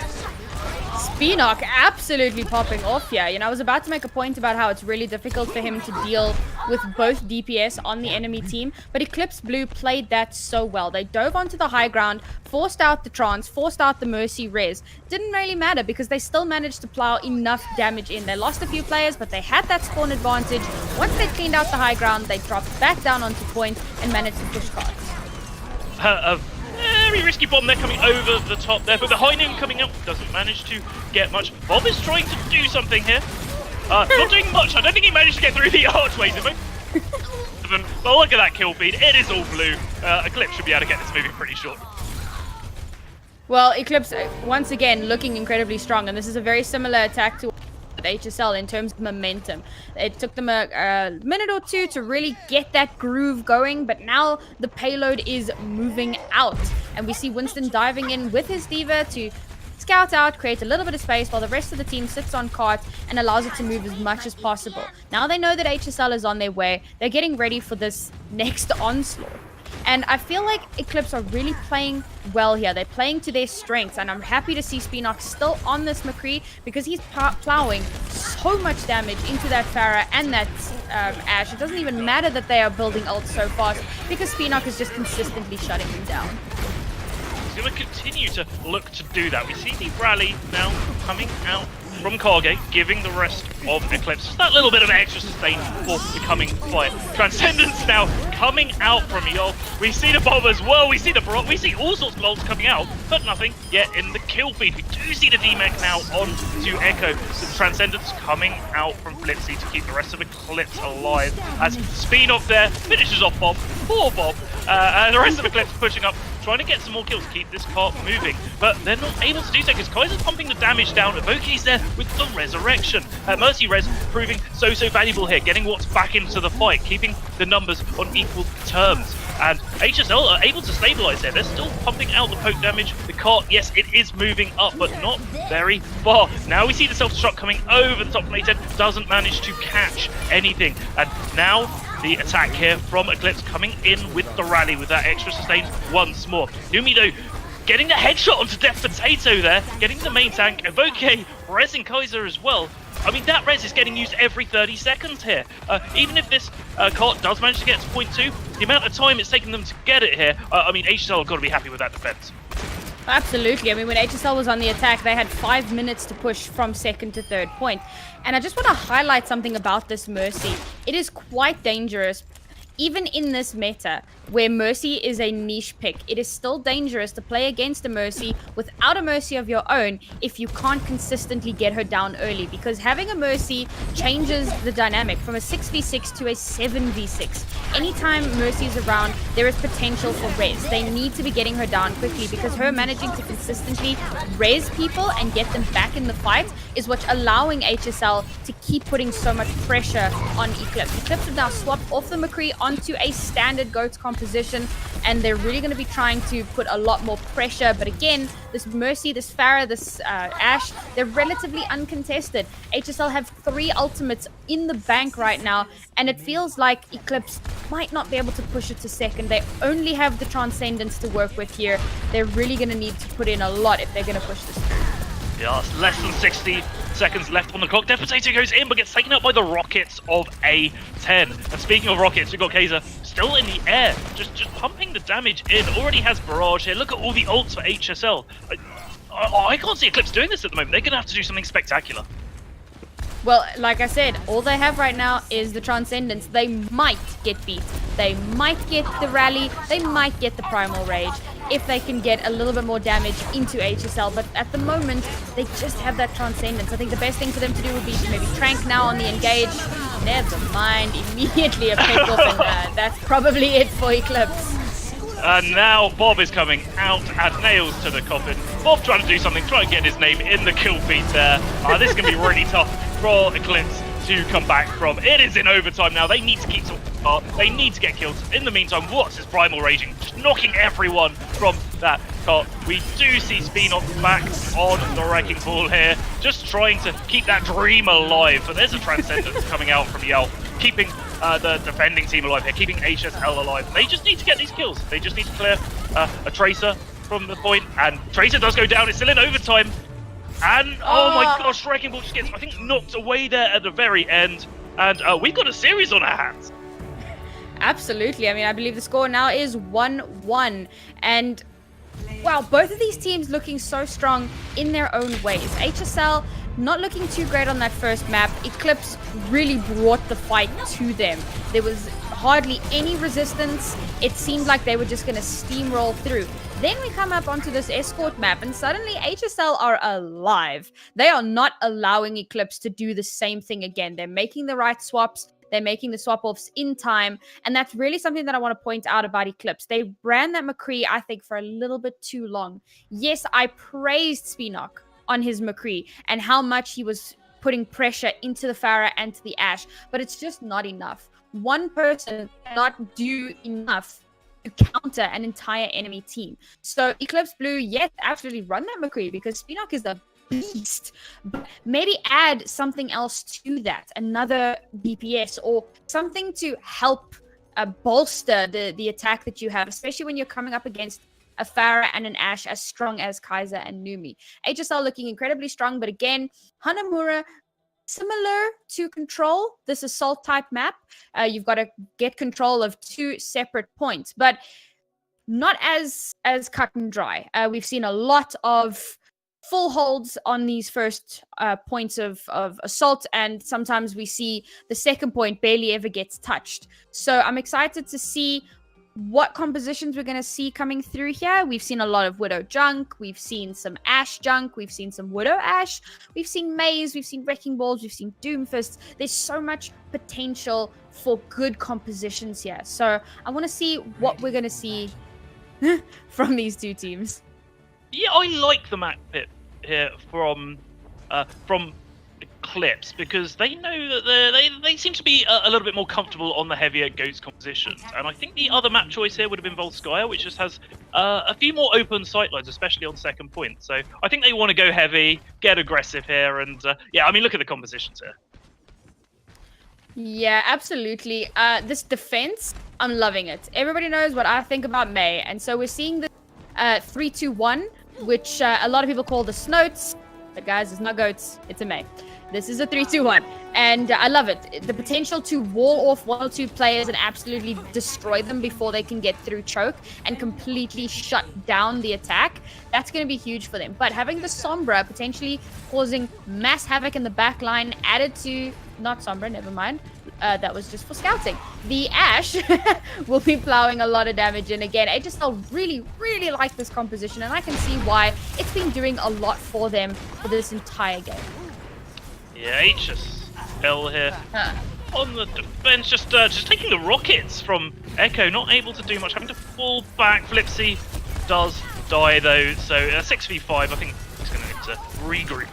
Spinock absolutely popping off here. You know, I was about to make a point about how it's really difficult for him to deal with both DPS on the enemy team, but Eclipse Blue played that so well. They dove onto the high ground, forced out the Trance, forced out the Mercy res. Didn't really matter because they still managed to plow enough damage in. They lost a few players, but they had that spawn advantage. Once they cleaned out the high ground, they dropped back down onto point and managed to push cards. Very risky bomb there coming over the top there, but the High Noon coming up doesn't manage to get much. Bob is trying to do something here. Not doing much. I don't think he managed to get through the archways. But look at that kill feed. It is all blue. Eclipse should be able to get this moving pretty short. Well, Eclipse, once again, looking incredibly strong, and this is a very similar attack to HSL in terms of momentum. It took them a minute or two to really get that groove going, but now the payload is moving out. And we see Winston diving in with his D.Va to scout out, create a little bit of space while the rest of the team sits on cart and allows it to move as much as possible. Now they know that HSL is on their way. They're getting ready for this next onslaught. And I feel like Eclipse are really playing well here. They're playing to their strengths, and I'm happy to see Spinock still on this McCree because he's plowing so much damage into that Pharah and that Ashe. It doesn't even matter that they are building ult so fast because Spinock is just consistently shutting them down. He's going to continue to look to do that. We see the rally now coming out from Cargate, giving the rest of Eclipse just that little bit of extra sustain for the coming fight. Transcendence now coming out from Yol. We see the bomb as well, we see the Brock, we see all sorts of ults coming out, but nothing yet in the kill feed. We do see the DMAC now on to Echo. The Transcendence coming out from Blipsy to keep the rest of Eclipse alive. As Spinock there finishes off Bob, poor Bob, and the rest of Eclipse pushing up, trying to get some more kills, keep this cart moving, but they're not able to do so because Kaiser's pumping the damage down. Evoke's there with the resurrection. Mercy res proving so valuable here, getting what's back into the fight, keeping the numbers on equal terms. And HSL are able to stabilize there. They're still pumping out the poke damage. The cart, yes, it is moving up, but not very far. Now we see the self-destruct coming over the top from A10, doesn't manage to catch anything. And now the attack here from Eclipse coming in with the rally with that extra sustain once more. Numi though, getting the headshot onto Death Potato there, getting the main tank, Evoke resing Kaiser as well. I mean, that res is getting used every 30 seconds here. Even if this cart does manage to get to point 2, the amount of time it's taken them to get it here, I mean, HSL have got to be happy with that defense. Absolutely. I mean, when HSL was on the attack, they had 5 minutes to push from second to third point. And I just want to highlight something about this Mercy. It is quite dangerous. Even in this meta, where Mercy is a niche pick, it is still dangerous to play against a Mercy without a Mercy of your own if you can't consistently get her down early, because having a Mercy changes the dynamic from a 6v6 to a 7v6. Anytime Mercy is around, there is potential for res. They need to be getting her down quickly because her managing to consistently res people and get them back in the fight is what's allowing HSL to keep putting so much pressure on Eclipse. Eclipse have now swapped off the McCree onto a standard GOAT composition, and they're really going to be trying to put a lot more pressure. But again, this Mercy, this Pharah, this Ashe, they're relatively uncontested. HSL have 3 ultimates in the bank right now, and it feels like Eclipse might not be able to push it to second. They only have the Transcendence to work with here. They're really going to need to put in a lot if they're going to push this through. Yeah, it's less than 60 seconds left on the clock. Death Potato goes in, but gets taken out by the rockets of A10. And speaking of rockets, we've got Kaiser still in the air, just pumping the damage in. Already has barrage here. Look at all the ults for HSL. I can't see Eclipse doing this at the moment. They're going to have to do something spectacular. Well, like I said, all they have right now is the Transcendence. They might get beat. They might get the rally. They might get the Primal Rage. if they can get a little bit more damage into HSL. But at the moment, they just have that Transcendence. I think the best thing for them to do would be to maybe Trank now on the engage. Never mind, immediately a pick off, and that's probably it for Eclipse. And now Bob is coming out and nails to the coffin. Bob trying to do something, trying to get his name in the kill feed there. This is going to be really tough for Eclipse to come back from. It is in overtime now. They need to keep something apart. They need to get kills. In the meantime, what's his Primal Raging? Just knocking everyone from that cart. We do see Spinock back on the Wrecking Ball here, just trying to keep that dream alive. But there's a Transcendence coming out from Yell, keeping the defending team alive here, keeping HSL alive. They just need to get these kills. They just need to clear a Tracer from the point, and Tracer does go down. It's still in overtime. And, oh my gosh, Wrecking Ball just gets, I think, knocked away there at the very end. And we've got a series on our hands. Absolutely. I mean, I believe the score now is 1-1. And, wow, both of these teams looking so strong in their own ways. HSL not looking too great on that first map. Eclipse really brought the fight to them. There was hardly any resistance. It seemed like they were just going to steamroll through. Then we come up onto this escort map, and suddenly HSL are alive. They are not allowing Eclipse to do the same thing again. They're making the right swaps. They're making the swap-offs in time, and that's really something that I want to point out about Eclipse. They ran that McCree, I think, for a little bit too long. Yes, I praised Spinock on his McCree and how much he was putting pressure into the Pharah and to the Ashe, but it's just not enough. One person cannot do enough to counter an entire enemy team. So Eclipse Blue, yes, absolutely run that McCree because Spinock is a beast, but maybe add something else to that, another DPS or something to help bolster the attack that you have, especially when you're coming up against a Pharah and an Ashe as strong as Kaiser and Numi. HSL looking incredibly strong, but again, Hanamura, similar to Control, this assault type map, you've got to get control of two separate points, but not as cut and dry. We've seen a lot of full holds on these first points of assault, and sometimes we see the second point barely ever gets touched. So I'm excited to see what compositions we're going to see coming through here. We've seen a lot of Widow junk, we've seen some Ashe junk, we've seen some Widow Ashe, we've seen Maze, we've seen Wrecking Balls, we've seen Doomfists. There's so much potential for good compositions here. So I want to see what we're going to see from these two teams. Yeah, I like the map bit here from Eclipse because they know that they seem to be a little bit more comfortable on the heavier Goats compositions. And I think the other map choice here would have been Volskaya, which just has a few more open sightlines, especially on second point. So I think they want to go heavy, get aggressive here, and yeah, I mean, look at the compositions here. Yeah, absolutely. This defense, I'm loving it. Everybody knows what I think about Mei, and so we're seeing the 3-2-1, which a lot of people call the Snotes, but guys, it's not Goats, it's a Mei. This is a 3-2-1, and I love it. The potential to wall off one or two players and absolutely destroy them before they can get through choke and completely shut down the attack, that's going to be huge for them. But having the Sombra potentially causing mass havoc in the back line added to, not Sombra, never mind, that was just for scouting. The Ashe will be plowing a lot of damage in again. HSL really, really like this composition, and I can see why it's been doing a lot for them for this entire game. Yeah, HSL here on the defense, just taking the rockets from Echo, not able to do much, having to fall back. Flipsy does die though, so 6v5, I think he's going to need to regroup.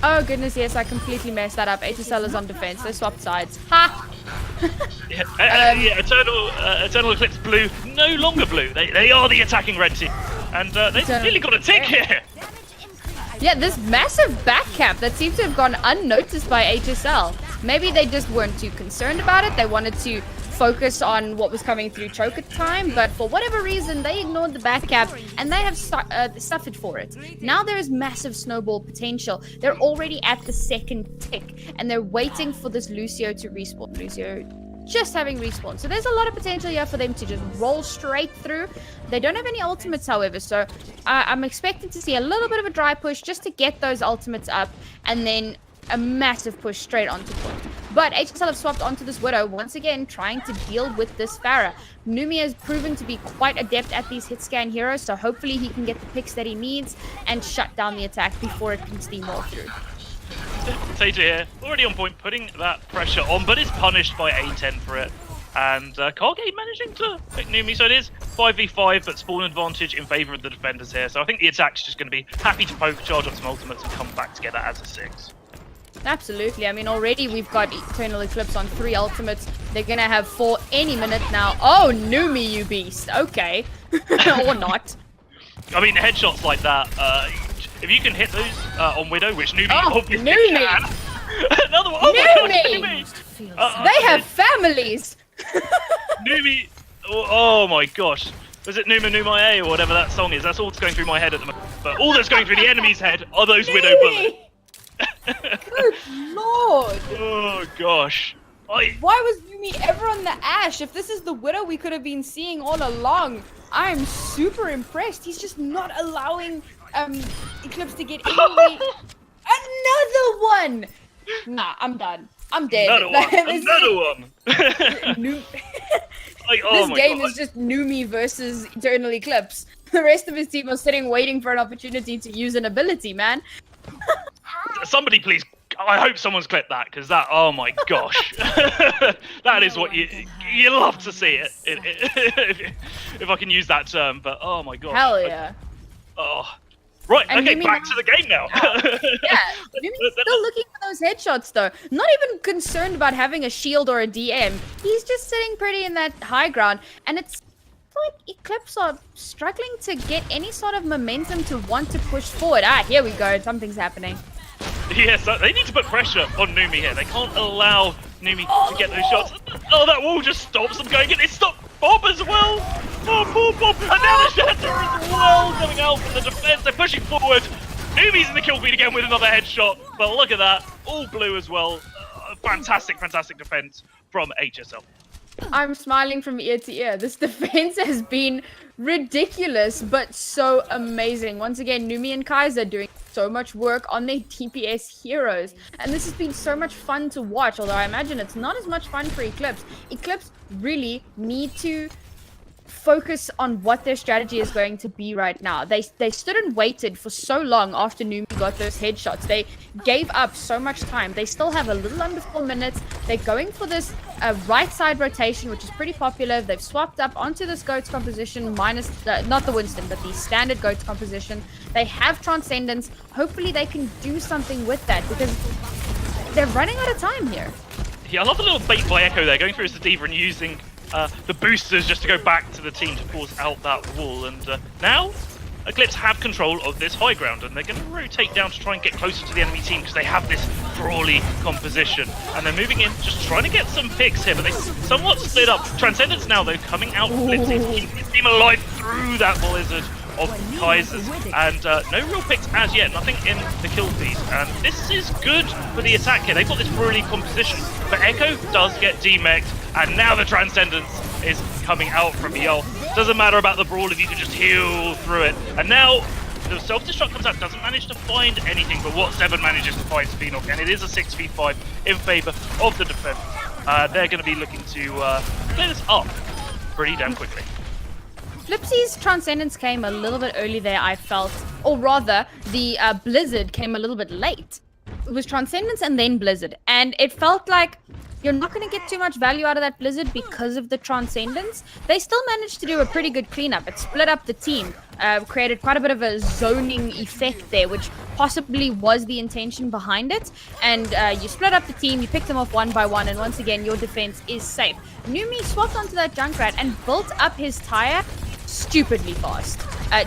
Oh goodness, yes, I completely messed that up. HSL is on defense, they swapped sides. Ha! Yeah, Eternal Eclipse Blue, no longer blue. They are the attacking red team, and they've really got a tick here. Yeah, this massive back cap that seems to have gone unnoticed by HSL. Maybe they just weren't too concerned about it. They wanted to focus on what was coming through choke at the time, but for whatever reason, they ignored the back cap, and they have suffered for it. Now there is massive snowball potential. They're already at the second tick, and they're waiting for this Lucio to respawn. Lucio just having respawn. So there's a lot of potential here for them to just roll straight through. They don't have any ultimates, however, so I'm expecting to see a little bit of a dry push just to get those ultimates up, and then a massive push straight onto point. But HSL have swapped onto this Widow, once again trying to deal with this Pharah. Numi has proven to be quite adept at these hit scan heroes, so hopefully he can get the picks that he needs and shut down the attack before it can steamroll through. Tater here, already on point, putting that pressure on, but is punished by A10 for it. And Cargate managing to pick Numi, so it is 5v5, but spawn advantage in favour of the defenders here. So I think the attack's just going to be happy to poke, charge up some ultimates, and come back together as a 6. Absolutely. I mean, already we've got Eternal Eclipse on 3 ultimates. They're going to have 4 any minute now. Oh, Numi, you beast. Okay. Or not. I mean, headshots like that, if you can hit those on Widow, which Numi obviously can. Another one. Oh Numi! my gosh, Numi! They have families! Numi, oh my gosh. Was it Numa Numa A or whatever that song is? That's all that's going through my head at the moment. But all that's going through the enemy's head are those Widow bullets. Good lord! Oh gosh. Why was Numi ever on the Ash? If this is the Widow we could have been seeing all along, I'm super impressed. He's just not allowing Eclipse to get anyway. Another one! Nah, I'm done. I'm dead. Another one. Like, oh this game is just Numi versus Eternal Eclipse. The rest of his team are sitting waiting for an opportunity to use an ability, man. Somebody please, I hope someone's clipped that, because that, oh my gosh. That is what you love to see it, if I can use that term, but oh my gosh. Hell yeah. Oh. Right, and okay, Numi back to the game now. Yeah, Numi's still looking for those headshots though. Not even concerned about having a shield or a DM. He's just sitting pretty in that high ground, and it's like Eclipse are struggling to get any sort of momentum to want to push forward. Ah, here we go. Something's happening. Yes, they need to put pressure on Numi here. They can't allow Numi to get those shots. Oh, that wall just stops them going in. It stopped Bob as well. Oh, poor Bob. And now the Shatter as well coming out from the defense. They're pushing forward. Numi's in the kill feed again with another headshot. But look at that. All blue as well. Fantastic, fantastic defense from HSL. I'm smiling from ear to ear. This defense has been ridiculous, but so amazing. Once again, Numi and Kaiser doing so much work on their DPS heroes. And this has been so much fun to watch, although I imagine it's not as much fun for Eclipse. Eclipse really need to focus on what their strategy is going to be right now. They stood and waited for so long after Numi got those headshots. They gave up so much time. They still have a little under 4 minutes. They're going for this right side rotation, which is pretty popular. They've swapped up onto this GOATS composition, minus not the Winston, but the standard GOATS composition. They have Transcendence. Hopefully they can do something with that, because they're running out of time here. Yeah, I love the little bait by Echo there, going through as the Diva and using the boosters just to go back to the team to force out that wall. And now Eclipse have control of this high ground, and they're going to rotate down to try and get closer to the enemy team because they have this brawly composition. And they're moving in, just trying to get some picks here, but they somewhat split up. Transcendence now, though, coming out blitzing to keep the team alive through that blizzard of Kaisers, and no real picks as yet, nothing in the kill feed, and this is good for the attack here. They've got this brawly composition, but Echo does get demeched, and now the Transcendence is coming out from Yelp. Doesn't matter about the brawl if you can just heal through it, and now the self-destruct comes out, doesn't manage to find anything, but what 7 manages to find Spinock, and it is a 6v5 in favour of the defense. They're going to be looking to clear this up pretty damn quickly. Flipsy's Transcendence came a little bit early there, I felt. Or rather, the Blizzard came a little bit late. It was Transcendence and then Blizzard. And it felt like you're not going to get too much value out of that Blizzard because of the Transcendence. They still managed to do a pretty good cleanup. It split up the team, created quite a bit of a zoning effect there, which possibly was the intention behind it. And you split up the team, you picked them off one by one, and once again, your defense is safe. Numi swapped onto that Junkrat and built up his tire stupidly fast.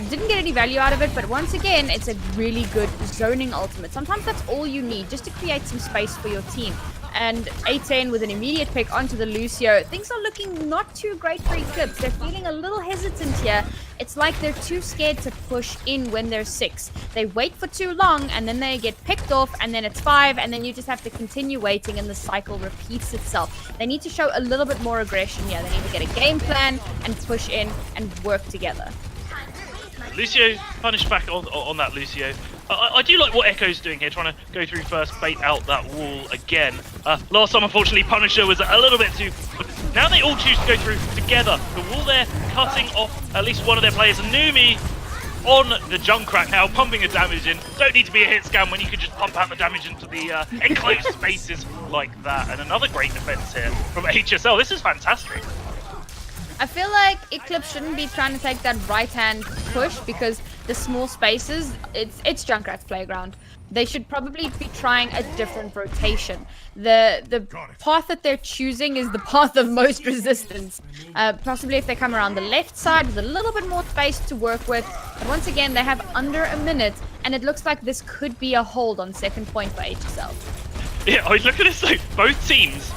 Didn't get any value out of it, but once again, it's a really good zoning ultimate. Sometimes that's all you need, just to create some space for your team. And A10 with an immediate pick onto the Lucio. Things are looking not too great for Eclipse. They're feeling a little hesitant here. It's like they're too scared to push in when they're 6. They wait for too long, and then they get picked off, and then it's 5, and then you just have to continue waiting, and the cycle repeats itself. They need to show a little bit more aggression here. They need to get a game plan and push in and work together. Lucio punished back on that Lucio. I do like what Echo's doing here, trying to go through first, bait out that wall again. Last time, unfortunately, Punisher was a little bit too... Now they all choose to go through together. The wall there cutting off at least one of their players. And Numi on the Junkrat now, pumping the damage in. Don't need to be a hit scan when you can just pump out the damage into the enclosed spaces like that. And another great defense here from HSL. This is fantastic. I feel like Eclipse shouldn't be trying to take that right-hand push because the small spaces, it's Junkrat's playground. They should probably be trying a different rotation. The path that they're choosing is the path of most resistance. Possibly if they come around the left side with a little bit more space to work with. But once again, they have under a minute, and it looks like this could be a hold on second point for HSL. Yeah, I mean, look at this though. Both teams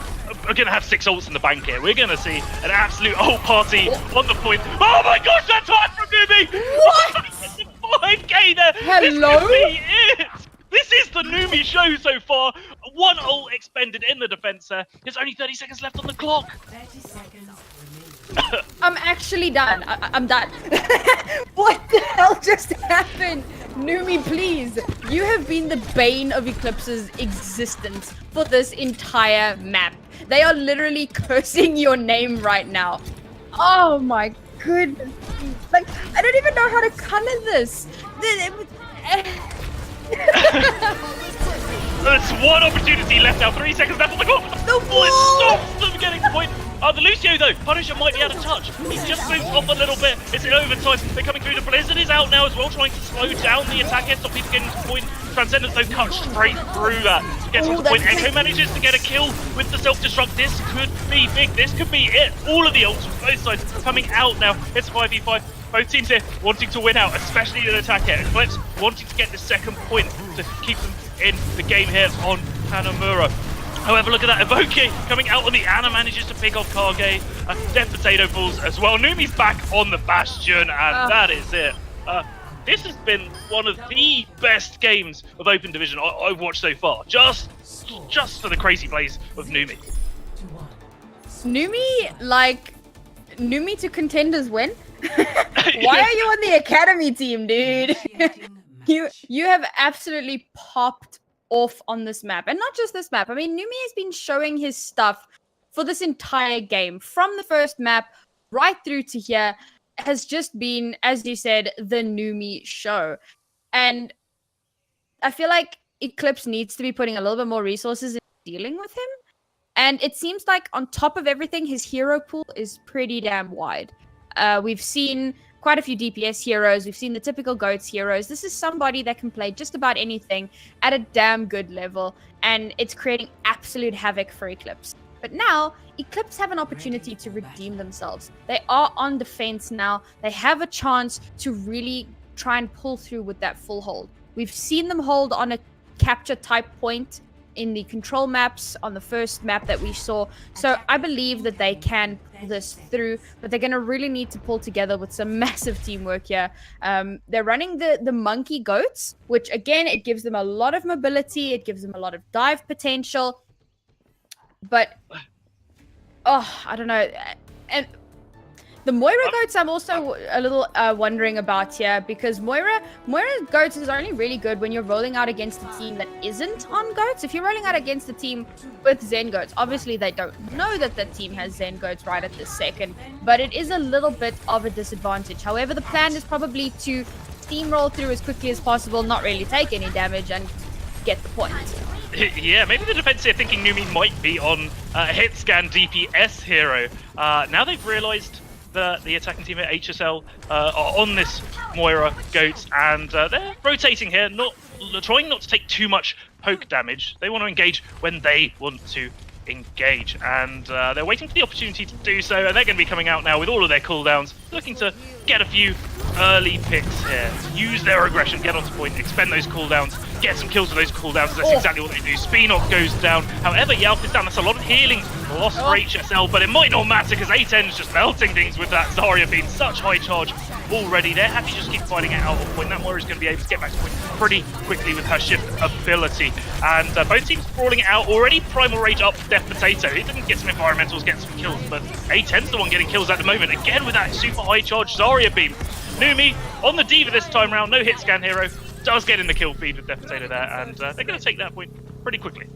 are going to have 6 ults in the bank here. We're going to see an absolute ult party on the point. Oh my gosh, that's hard from Numi! What? 5k there! Hello? This could be it! This is the Numi show so far. 1 ult expended in the defense there. There's only 30 seconds left on the clock. 30 seconds. I'm actually done. I'm done. What the hell just happened? Numi, please. You have been the bane of Eclipse's existence for this entire map. They are literally cursing your name right now. Oh my goodness. Like, I don't even know how to color this. There's 1 opportunity left now. 3 seconds left on the clock. The It wall! stops them getting the point. The Lucio though, Punisher might be out of touch. He's just moved off a little bit. It's in overtime. They're coming through. The Blizzard is out now as well, trying to slow down the attack here, stop people getting to the point. Transcendence though cut straight through that. Gets to the point. Echo manages to get a kill with the self-destruct. This could be big. This could be it. All of the ults from both sides coming out now. It's 5v5. Both teams here wanting to win out, especially in attack here. Eclipse wanting to get the second point to keep them in the game here on Hanamura. However, look at that, Evoke coming out on the Ana, manages to pick off Kage. Death Potato Balls as well. Numi's back on the Bastion, and that is it. This has been one of the best games of Open Division I've watched so far. Just for the crazy plays of Numi. Numi to contenders win? Why are you on the academy team, dude? You have absolutely popped off on this map, and not just this map. I mean, Numi has been showing his stuff for this entire game, from the first map right through to here. Has just been, as you said, the Numi show, and I feel like Eclipse needs to be putting a little bit more resources in dealing with him. And it seems like on top of everything, his hero pool is pretty damn wide. We've seen quite a few DPS heroes. We've seen the typical GOATS heroes. This is somebody that can play just about anything at a damn good level, and it's creating absolute havoc for Eclipse. But now, Eclipse have an opportunity to redeem themselves. They are on defense now. They have a chance to really try and pull through with that full hold. We've seen them hold on a capture type point in the control maps on the first map that we saw. So I believe that they can pull this through, but they're going to really need to pull together with some massive teamwork here. They're running the monkey goats, which again, it gives them a lot of mobility. It gives them a lot of dive potential. But, oh, I don't know. And the Moira goats, I'm also a little wondering about here, because Moira's goats is only really good when you're rolling out against a team that isn't on goats. If you're rolling out against a team with Zen goats, obviously they don't know that the team has Zen goats right at this second, but it is a little bit of a disadvantage. However, the plan is probably to steamroll through as quickly as possible, not really take any damage, and get the point. Yeah, maybe the defense here thinking Numi might be on a hit scan DPS hero. Now they've realized the attacking team at HSL are on this Moira goats, and they're rotating here, trying not to take too much poke damage. They want to engage when they want to engage, and they're waiting for the opportunity to do so, and they're going to be coming out now with all of their cooldowns, looking to get a few early picks here, use their aggression, get onto point, expend those cooldowns, get some kills with those cooldowns. That's exactly what they do. Spinoff goes down. However, Yalp is down. That's a lot of healing lost for HSL, but it might not matter because A10 is just melting things with that Zarya being such high charge already. They're happy to just keep fighting it out of point. That Moira is going to be able to get back to point pretty quickly with her shift ability. And both teams brawling it out. Already Primal Rage up for Death Potato. He didn't get some environmentals, get some kills, but A10's the one getting kills at the moment. Again with that super high charge Zarya beam. Numi on the Diva this time round, no hit scan hero, does get in the kill feed with Death Potato there, and they're going to take that point pretty quickly.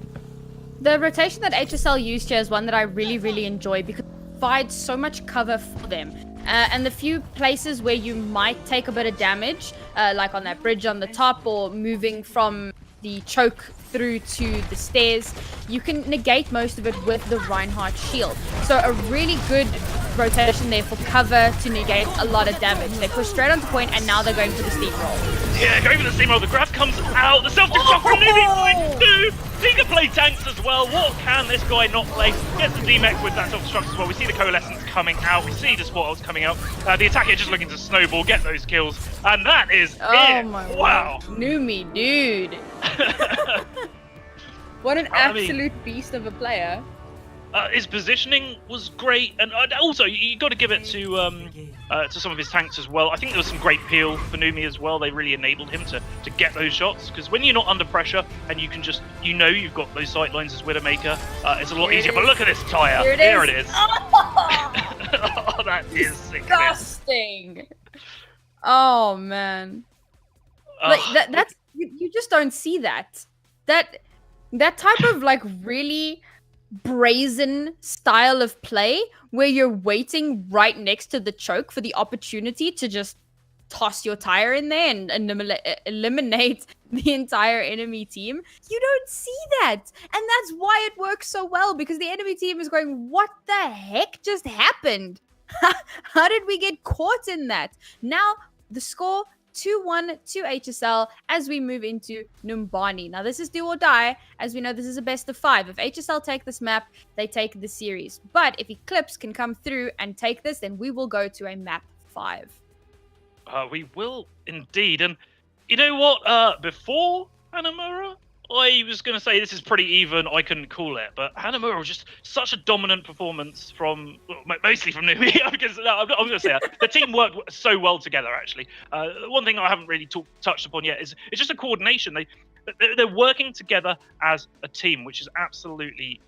The rotation that HSL used here is one that I really, really enjoy because it provides so much cover for them. And the few places where you might take a bit of damage, like on that bridge on the top or moving from the choke through to the stairs, you can negate most of it with the Reinhardt shield. So a really good rotation there for cover to negate a lot of damage. They push straight onto point and now they're going for the steamroll. Yeah, going for the steamroll. The grab comes out. The self-destruct from Numi too. He can play tanks as well. What can this guy not play? Gets the D-Mech with that self-destruct as well. We see the Coalescence coming out. We see the Spot coming out. The attacker just looking to snowball, get those kills. And that is it. My Wow. Numi, dude. What an absolute beast of a player. His positioning was great, and also you got to give it to some of his tanks as well. I think there was some great peel for Numi as well. They really enabled him to get those shots, because when you're not under pressure and you can just, you've got those sight lines as Widowmaker, it's a lot easier. But look at this tire. Here it is. Oh, that is disgusting. Oh man, like that's you just don't see that type of like really brazen style of play where you're waiting right next to the choke for the opportunity to just toss your tire in there and eliminate the entire enemy team. You don't see that, and that's why it works so well, because the enemy team is going, what the heck just happened? How did we get caught in that? Now the score 2-1 to HSL as we move into Numbani. Now this is do or die. As we know, this is a best of 5. If HSL take this map, they take the series. But if Eclipse can come through and take this, then we will go to a map 5. We will indeed. And you know what? Before Hanamura, I was going to say this is pretty even. I couldn't call it, but Hanamura was just such a dominant performance from, mostly from Numi. Because I'm going to say that. The team worked so well together. Actually, one thing I haven't really touched upon yet is it's just a coordination. They're working together as a team, which is absolutely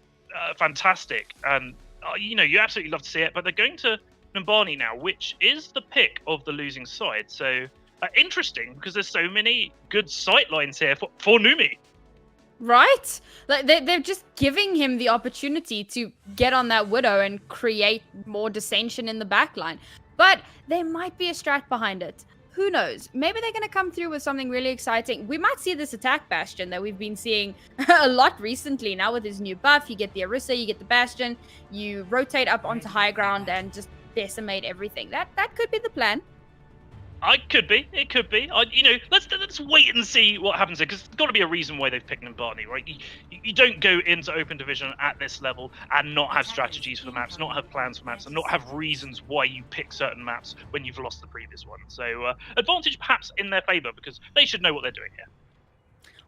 fantastic. And you absolutely love to see it. But they're going to Numbani now, which is the pick of the losing side. So interesting, because there's so many good sight lines here for Numi. Right? Like they're just giving him the opportunity to get on that Widow and create more dissension in the backline. But there might be a strat behind it. Who knows? Maybe they're going to come through with something really exciting. We might see this attack Bastion that we've been seeing a lot recently. Now with his new buff, you get the Orisa, you get the Bastion, you rotate up onto high ground and just decimate everything. That could be the plan. It could be. Let's wait and see what happens here, because there's got to be a reason why they've picked Numbani, right? You don't go into Open Division at this level and not have strategies for the maps, not have plans for maps, and not have reasons why you pick certain maps when you've lost the previous one. So advantage perhaps in their favour, because they should know what they're doing here.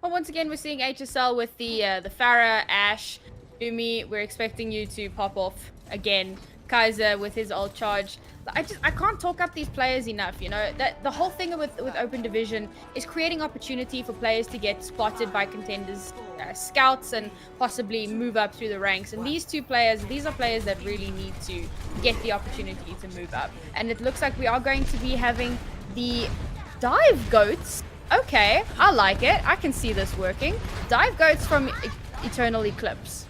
Well, once again, we're seeing HSL with the Pharah, Ashe, Numi. We're expecting you to pop off again. Kaiser with his ult charge. I can't talk up these players enough. That the whole thing with Open Division is creating opportunity for players to get spotted by contenders, scouts, and possibly move up through the ranks. And these two players, these are players that really need to get the opportunity to move up. And it looks like we are going to be having the dive goats. Okay, I like it. I can see this working. Dive goats from Eternal Eclipse.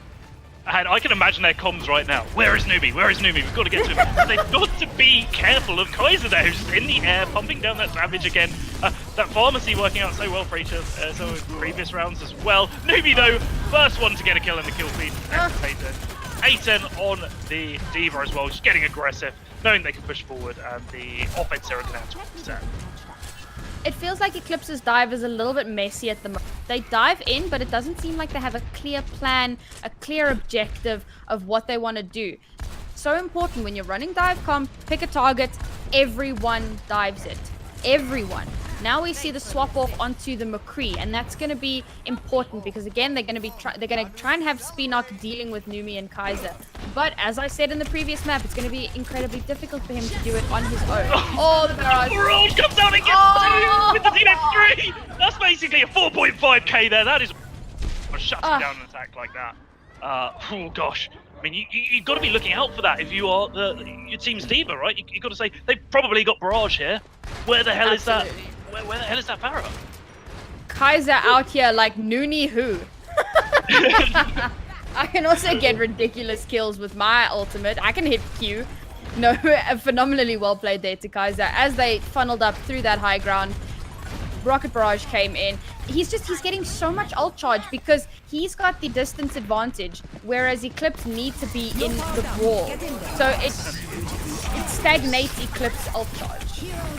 And I can imagine their comms right now. Where is Numi? Where is Numi? We've got to get to him. They've got to be careful of Kaiser there, who's just in the air, pumping down that Savage again. That Pharmacy working out so well for some of previous rounds as well. Numi, though, first one to get a kill in the kill feed. A10 on the Diva as well, just getting aggressive, knowing they can push forward, and the offense are going to have to upset. It feels like Eclipse's dive is a little bit messy at the moment. They dive in, but it doesn't seem like they have a clear plan, a clear objective of what they want to do. So important when you're running dive comp, pick a target, everyone dives it. Everyone. Now we see the swap off onto the McCree, and that's going to be important because again they're going to try and have Spinock dealing with Numi and Kaiser. But as I said in the previous map, it's going to be incredibly difficult for him to do it on his own. Oh, the barrage! The barrage comes out and gets 2 with the DF3. That's basically a 4.5k there. That is shuts down an attack like that. Oh gosh. I mean, you've got to be looking out for that if you are your team's Diva, right? You've got to say they've probably got barrage here. Where the hell is that? Absolutely. Where the hell is that Pharah? Kaiser out here like Noonie who. I can also get ridiculous kills with my ultimate. I can hit Q. No, phenomenally well played there to Kaiser. As they funneled up through that high ground, Rocket Barrage came in. He's getting so much ult charge because he's got the distance advantage, whereas Eclipse need to be in the brawl. So it stagnates Eclipse ult charge.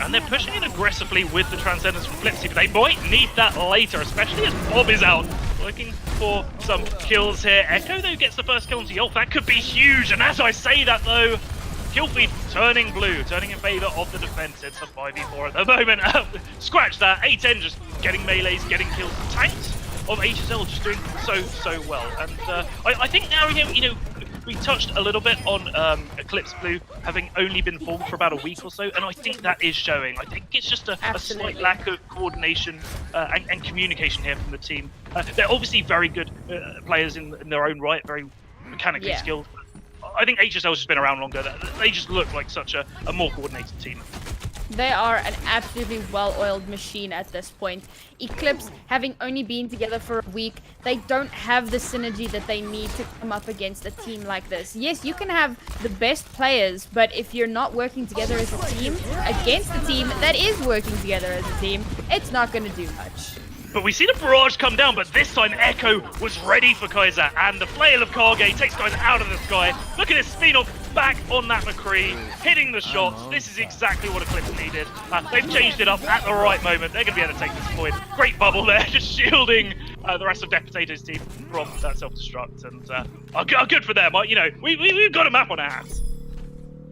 And they're pushing it aggressively with the Transcendence from Flipsy, but they might need that later, especially as Bob is out. Looking for some kills here. Echo, though, gets the first kill onto Yolf. That could be huge, and as I say that, though, kill feed turning blue, turning in favour of the defence. It's a 5v4 at the moment. Scratch that. A10 just getting melees, getting kills. Tanks of HSL just doing so well. And I think now, you know, we touched a little bit on Eclipse Blue having only been formed for about a week or so, and I think that is showing. I think it's just a slight lack of coordination and communication here from the team. They're obviously very good players in their own right, very mechanically skilled. I think HSL's just been around longer. They just look like such a more coordinated team. They are an absolutely well-oiled machine at this point. Eclipse, having only been together for a week, they don't have the synergy that they need to come up against a team like this. Yes, you can have the best players, but if you're not working together as a team against a team that is working together as a team, it's not going to do much. But we see the barrage come down, but this time Echo was ready for Kaiser, and the flail of Kargate takes Kaiser out of the sky. Look at his spin off back on that McCree, hitting the shots. This is exactly what Eclipse needed. They've changed it up at the right moment. They're going to be able to take this point. Great bubble there, just shielding the rest of Death Potato's team from that self-destruct. And good for them. You know, we've got a map on our hands.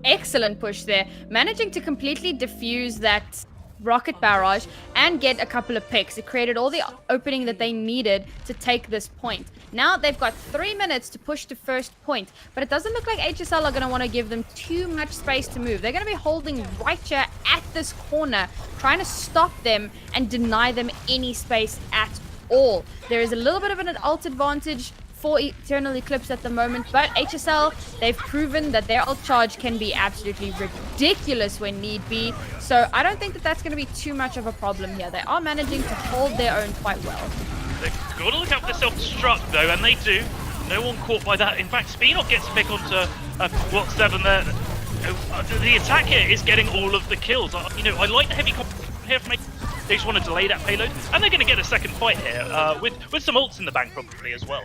Excellent push there. Managing to completely defuse that rocket barrage and get a couple of picks. It created all the opening that they needed to take this point. Now they've got 3 minutes to push to first point, but it doesn't look like HSL are going to want to give them too much space to move. They're going to be holding right here at this corner, trying to stop them and deny them any space at all. There is a little bit of an ult advantage for Eternal Eclipse at the moment, but HSL, they've proven that their ult charge can be absolutely ridiculous when need be, so I don't think that that's going to be too much of a problem here. They are managing to hold their own quite well. They've got to look out for the self-destruct though, and they do. No one caught by that. In fact, Spinok gets a pick onto what 7 there. The attack here is getting all of the kills. You know, I like the heavy here from they just want to delay that payload, and they're going to get a second fight here with some ults in the bank probably as well.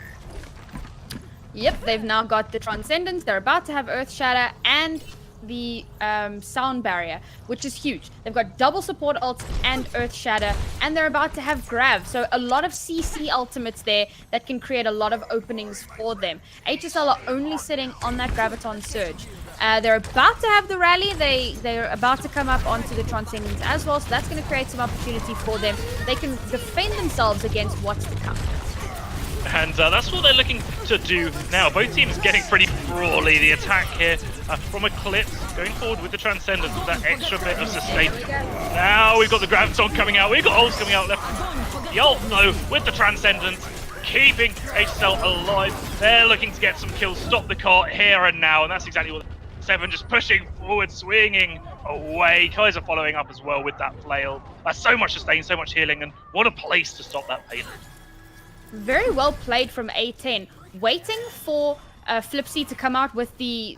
Yep, they've now got the Transcendence. They're about to have Earth Shatter and the Sound Barrier, which is huge. They've got double support ults and Earth Shatter, and they're about to have Grav. So a lot of CC ultimates there that can create a lot of openings for them. HSL are only sitting on that Graviton Surge. They're about to have the rally. They're about to come up onto the Transcendence as well, so that's going to create some opportunity for them. They can defend themselves against what's to come. And that's what they're looking to do now. Both teams getting pretty brawly. The attack here from Eclipse going forward with the Transcendence with that extra bit of sustain. Now we've got the Graviton coming out. We've got ults coming out left. The ult, though, with the Transcendence, keeping HSL alive. They're looking to get some kills, stop the cart here and now. And that's exactly what 7 just pushing forward, swinging away. Kaiser following up as well with that flail. So much sustain, so much healing. And what a place to stop that payload. Very well played from A10, waiting for Flipsy to come out with the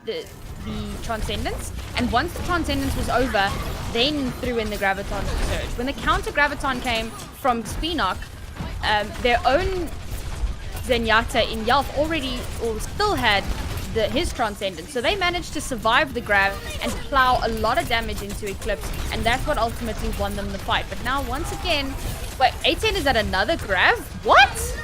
Transcendence, and once the Transcendence was over, then threw in the Graviton Surge. When the counter Graviton came from Spinok, their own Zenyatta in Yelp already or still had his Transcendence, so they managed to survive the grab and plow a lot of damage into Eclipse, and that's what ultimately won them the fight. But now once again, wait, A10 is at another grab? What?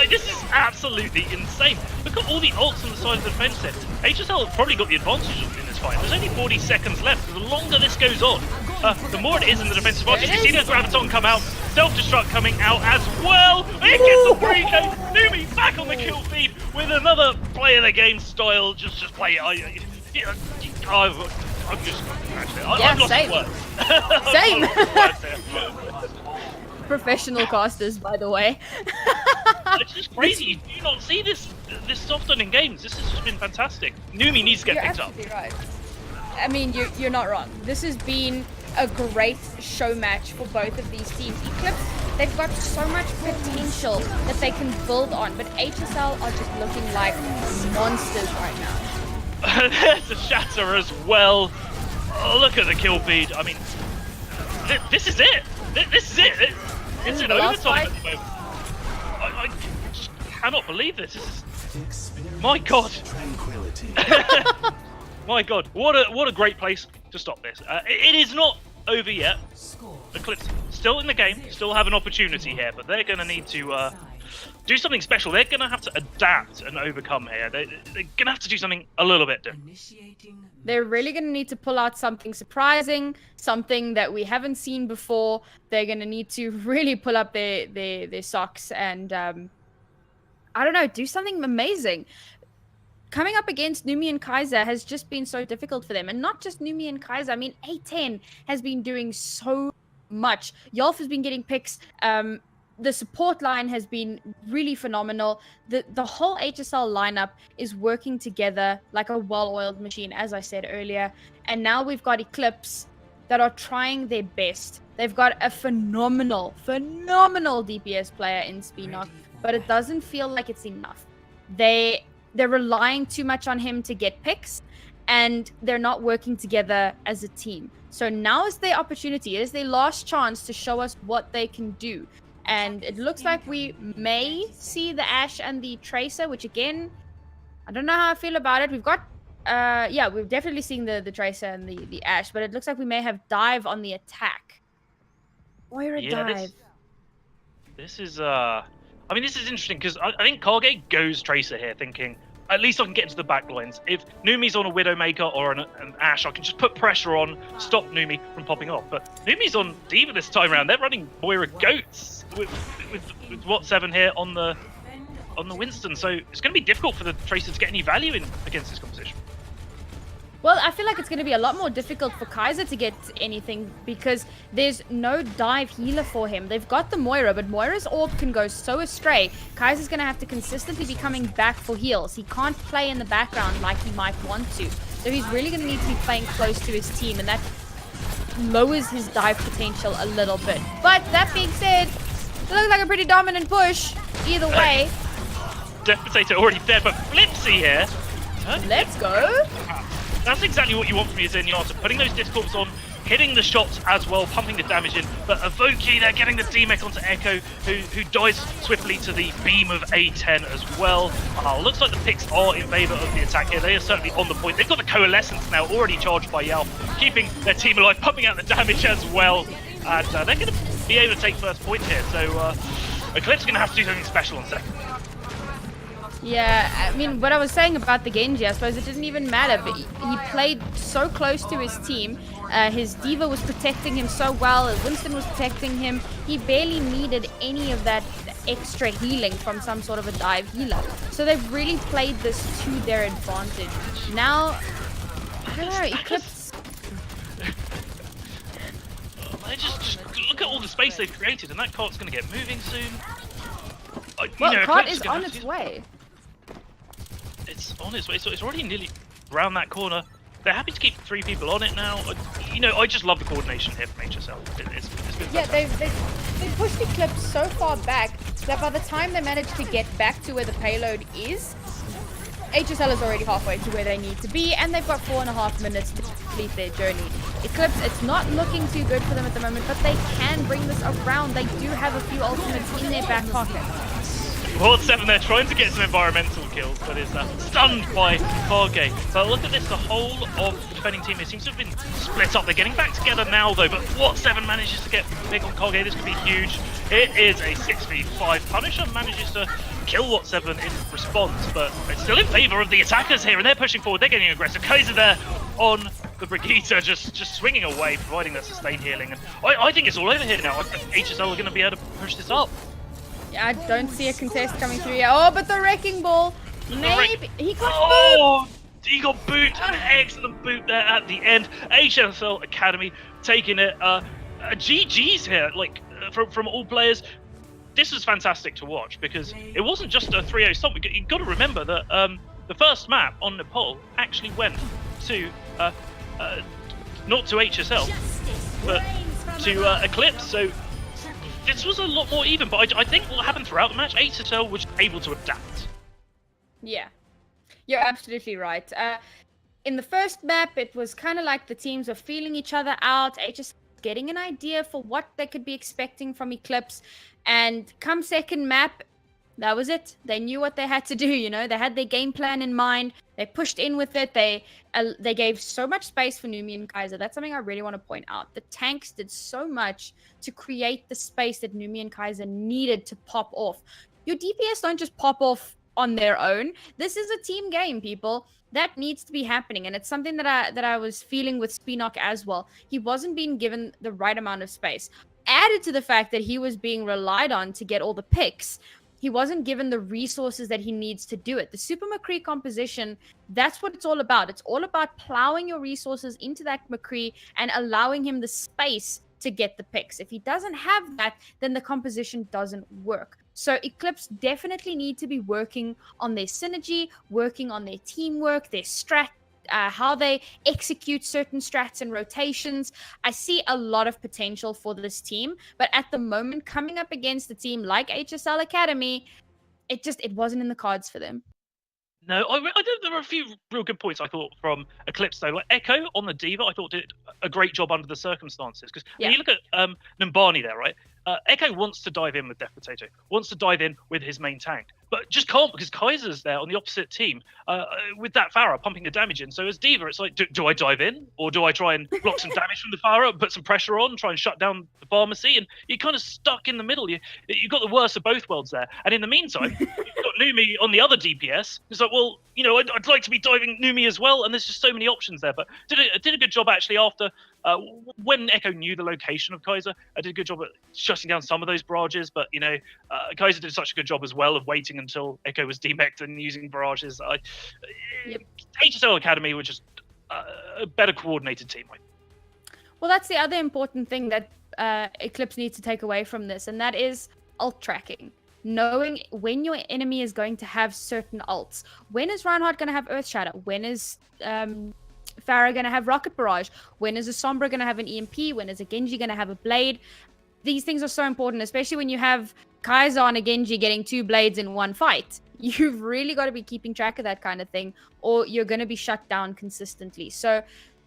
This is absolutely insane. Look at all the ults on the side of the defense here. HSL have probably got the advantage in this fight. There's only 40 seconds left. The longer this goes on, the more it is in the defensive advantage. You see the Graviton come out, self-destruct coming out as well. It gets the free kill. Numi back on the kill feed with another play of the game style. Just play it. I'm just actually, I've lost same. words. Same. Professional casters, by the way. It's just crazy. You do not see this often in games. This has just been fantastic. Numi needs to get picked up. You're absolutely right. I mean, you're not wrong. This has been a great show match for both of these teams. Eclipse, they've got so much potential that they can build on, but HSL are just looking like monsters right now. There's a shatter as well. Oh, look at the kill feed. I mean, this is it. This is it. It's an overtime at the moment. I just cannot believe this. This is... My God. My God. What a great place to stop this. It is not over yet. Eclipse still in the game, still have an opportunity here, but they're going to need to do something special. They're going to have to adapt and overcome here. They're going to have to do something a little bit different. They're really going to need to pull out something surprising, something that we haven't seen before. They're going to need to really pull up their socks and, I don't know, do something amazing. Coming up against Numi and Kaiser has just been so difficult for them. And not just Numi and Kaiser. I mean, A10 has been doing so much. Yolf has been getting picks. The support line has been really phenomenal. The whole HSL lineup is working together like a well-oiled machine, as I said earlier. And now we've got Eclipse that are trying their best. They've got a phenomenal DPS player in Spinock, but it doesn't feel like it's enough. They're relying too much on him to get picks, and they're not working together as a team. So now is their opportunity. It is their last chance to show us what they can do. And it looks like we may see the Ashe and the Tracer, which again, I don't know how I feel about it. We've got, yeah, we've definitely seen the Tracer and the Ashe, but it looks like we may have Dive on the attack. Moira Dive. This is, I mean, this is interesting because I think Kage goes Tracer here thinking, at least I can get into the back lines. If Numi's on a Widowmaker or an Ashe, I can just put pressure on, stop Numi from popping off. But Numi's on D.Va this time around. They're running Moira Goats with what 7 here on the Winston. So it's going to be difficult for the Tracer to get any value in against this composition. Well, I feel like it's going to be a lot more difficult for Kaiser to get anything because there's no dive healer for him. They've got the Moira, but Moira's orb can go so astray. Kaiser's going to have to consistently be coming back for heals. He can't play in the background like he might want to. So he's really going to need to be playing close to his team, and that lowers his dive potential a little bit. But that being said, it looks like a pretty dominant push either way. Death Potato already there, but Flipsy here. Let's go. That's exactly what you want from your Zenyatta, putting those Discords on, hitting the shots as well, pumping the damage in. But Avoki, they're getting the D-Mech onto Echo, who dies swiftly to the beam of A10 as well. Looks like the picks are in favour of the attack here. They are certainly on the point. They've got the Coalescence now, already charged by Yalf, keeping their team alive, pumping out the damage as well. And they're going to be able to take first point here. So Eclipse is going to have to do something special on second. Yeah, I mean, what I was saying about the Genji, I suppose it didn't even matter, but he played so close to his team. His D.Va was protecting him so well, Winston was protecting him. He barely needed any of that extra healing from some sort of a dive healer. So they've really played this to their advantage. Now, I don't know, Eclipse... just look at all the space they've created, and that cart's going to get moving soon. Well, cart is on its way. It's on its way, so it's already nearly around that corner. They're happy to keep 3 people on it now. You know, I just love the coordination here from HSL. It's been yeah, fantastic. they've pushed Eclipse so far back that by the time they manage to get back to where the payload is, HSL is already halfway to where they need to be, and they've got 4.5 minutes to complete their journey. Eclipse, it's not looking too good for them at the moment, but they can bring this around. They do have a few ultimates in their back pocket. Horde 7 there trying to get some environmental kills, but is stunned by Kage. But look at this, the whole of the defending team, it seems to have been split up. They're getting back together now though, but what 7 manages to get big on Kage, this could be huge. It is a 6v5. Punisher manages to kill what 7 in response, but it's still in favour of the attackers here, and they're pushing forward, they're getting aggressive. Kaiser there on the Brigitte, just swinging away, providing that sustained healing. And I think it's all over here now. I think HSL are going to be able to push this up. Yeah, I don't see a contest coming through here. Oh, but the Wrecking Ball, maybe he got boot. He got boot, an excellent boot there at the end. HSL Academy taking it. GG's here, like from all players. This was fantastic to watch because it wasn't just a 3-0 stop. You've got to remember that the first map on Nepal actually went to not to HSL. to Eclipse. So this was a lot more even, but I think what happened throughout the match, HSL was able to adapt. Yeah, you're absolutely right. In the first map, it was kind of like the teams were feeling each other out. HSL getting an idea for what they could be expecting from Eclipse, and come second map, that was it. They knew what they had to do. You know, they had their game plan in mind. They pushed in with it. They gave so much space for Numi and Kaiser. That's something I really want to point out. The tanks did so much to create the space that Numi and Kaiser needed to pop off. Your DPS don't just pop off on their own. This is a team game, people. That needs to be happening, and it's something that I was feeling with Spinock as well. He wasn't being given the right amount of space. Added to the fact that he was being relied on to get all the picks, he wasn't given the resources that he needs to do it. The Super McCree composition, that's what it's all about. It's all about plowing your resources into that McCree and allowing him the space to get the picks. If he doesn't have that, then the composition doesn't work. So Eclipse definitely need to be working on their synergy, working on their teamwork, their strat, how they execute certain strats and rotations. I see a lot of potential for this team, but at the moment, coming up against a team like HSL Academy, it wasn't in the cards for them. No, I there were a few real good points I thought from Eclipse though. Like Echo on the Diva, I thought did a great job under the circumstances. Because when you look at Numbani there, right? Echo wants to dive in with Death Potato, wants to dive in with his main tank, but just can't because Kaiser's there on the opposite team with that Pharah pumping the damage in. So as Diva, it's like, do I dive in or do I try and block some damage from the Pharah, put some pressure on, try and shut down the pharmacy? And you're kind of stuck in the middle. You've got the worst of both worlds there. And in the meantime, you've got Numi on the other DPS. It's like, well, you know, I'd like to be diving Numi as well. And there's just so many options there. But did a good job actually after when Echo knew the location of Kaiser. I did a good job at shutting down some of those barrages, but you know, Kaiser did such a good job as well of waiting until Echo was demeched and using barrages. HSL Academy were just a better coordinated team. Well, that's the other important thing that Eclipse needs to take away from this, and that is ult tracking. Knowing when your enemy is going to have certain ults. When is Reinhardt going to have Earth Shatter? When is Pharah going to have Rocket Barrage? When is a Sombra going to have an EMP? When is a Genji going to have a Blade? These things are so important, especially when you have Kaiser and a Genji getting 2 blades in one fight. You've really got to be keeping track of that kind of thing, or you're going to be shut down consistently. So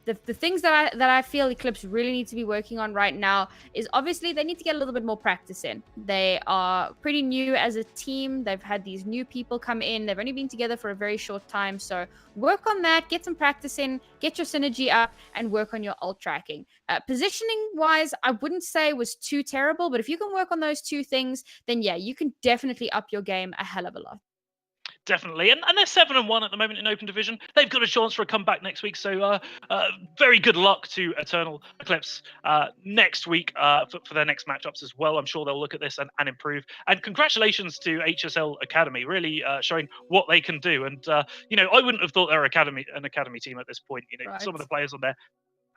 the things that I feel Eclipse really need to be working on right now is obviously they need to get a little bit more practice in. They are pretty new as a team. They've had these new people come in. They've only been together for a very short time. So work on that, get some practice in, get your synergy up, and work on your ult tracking. Positioning wise, I wouldn't say was too terrible, but if you can work on those 2 things, then yeah, you can definitely up your game a hell of a lot. Definitely, and they're 7-1 at the moment in Open Division. They've got a chance for a comeback next week, so very good luck to Eternal Eclipse next week for their next matchups as well. I'm sure they'll look at this and improve. And congratulations to HSL Academy, really showing what they can do. And you know, I wouldn't have thought they're an academy team at this point. You know, Right. Some of the players on there,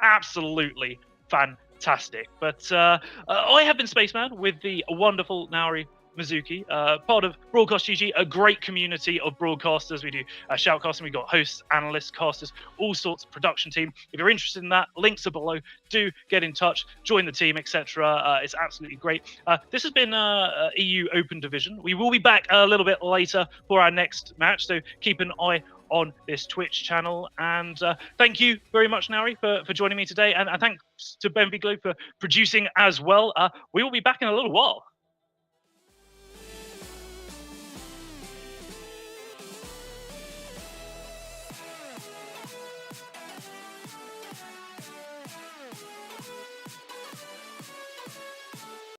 absolutely fantastic. But I have been Spaceman with the wonderful Naori Mizuki, part of Broadcast.gg, a great community of broadcasters. We do shoutcasting, we've got hosts, analysts, casters, all sorts of production team. If you're interested in that, links are below. Do get in touch, join the team, etc. It's absolutely great. This has been EU Open Division. We will be back a little bit later for our next match, so keep an eye on this Twitch channel. And thank you very much, Naori, for joining me today. And thanks to Ben Viglo for producing as well. We will be back in a little while.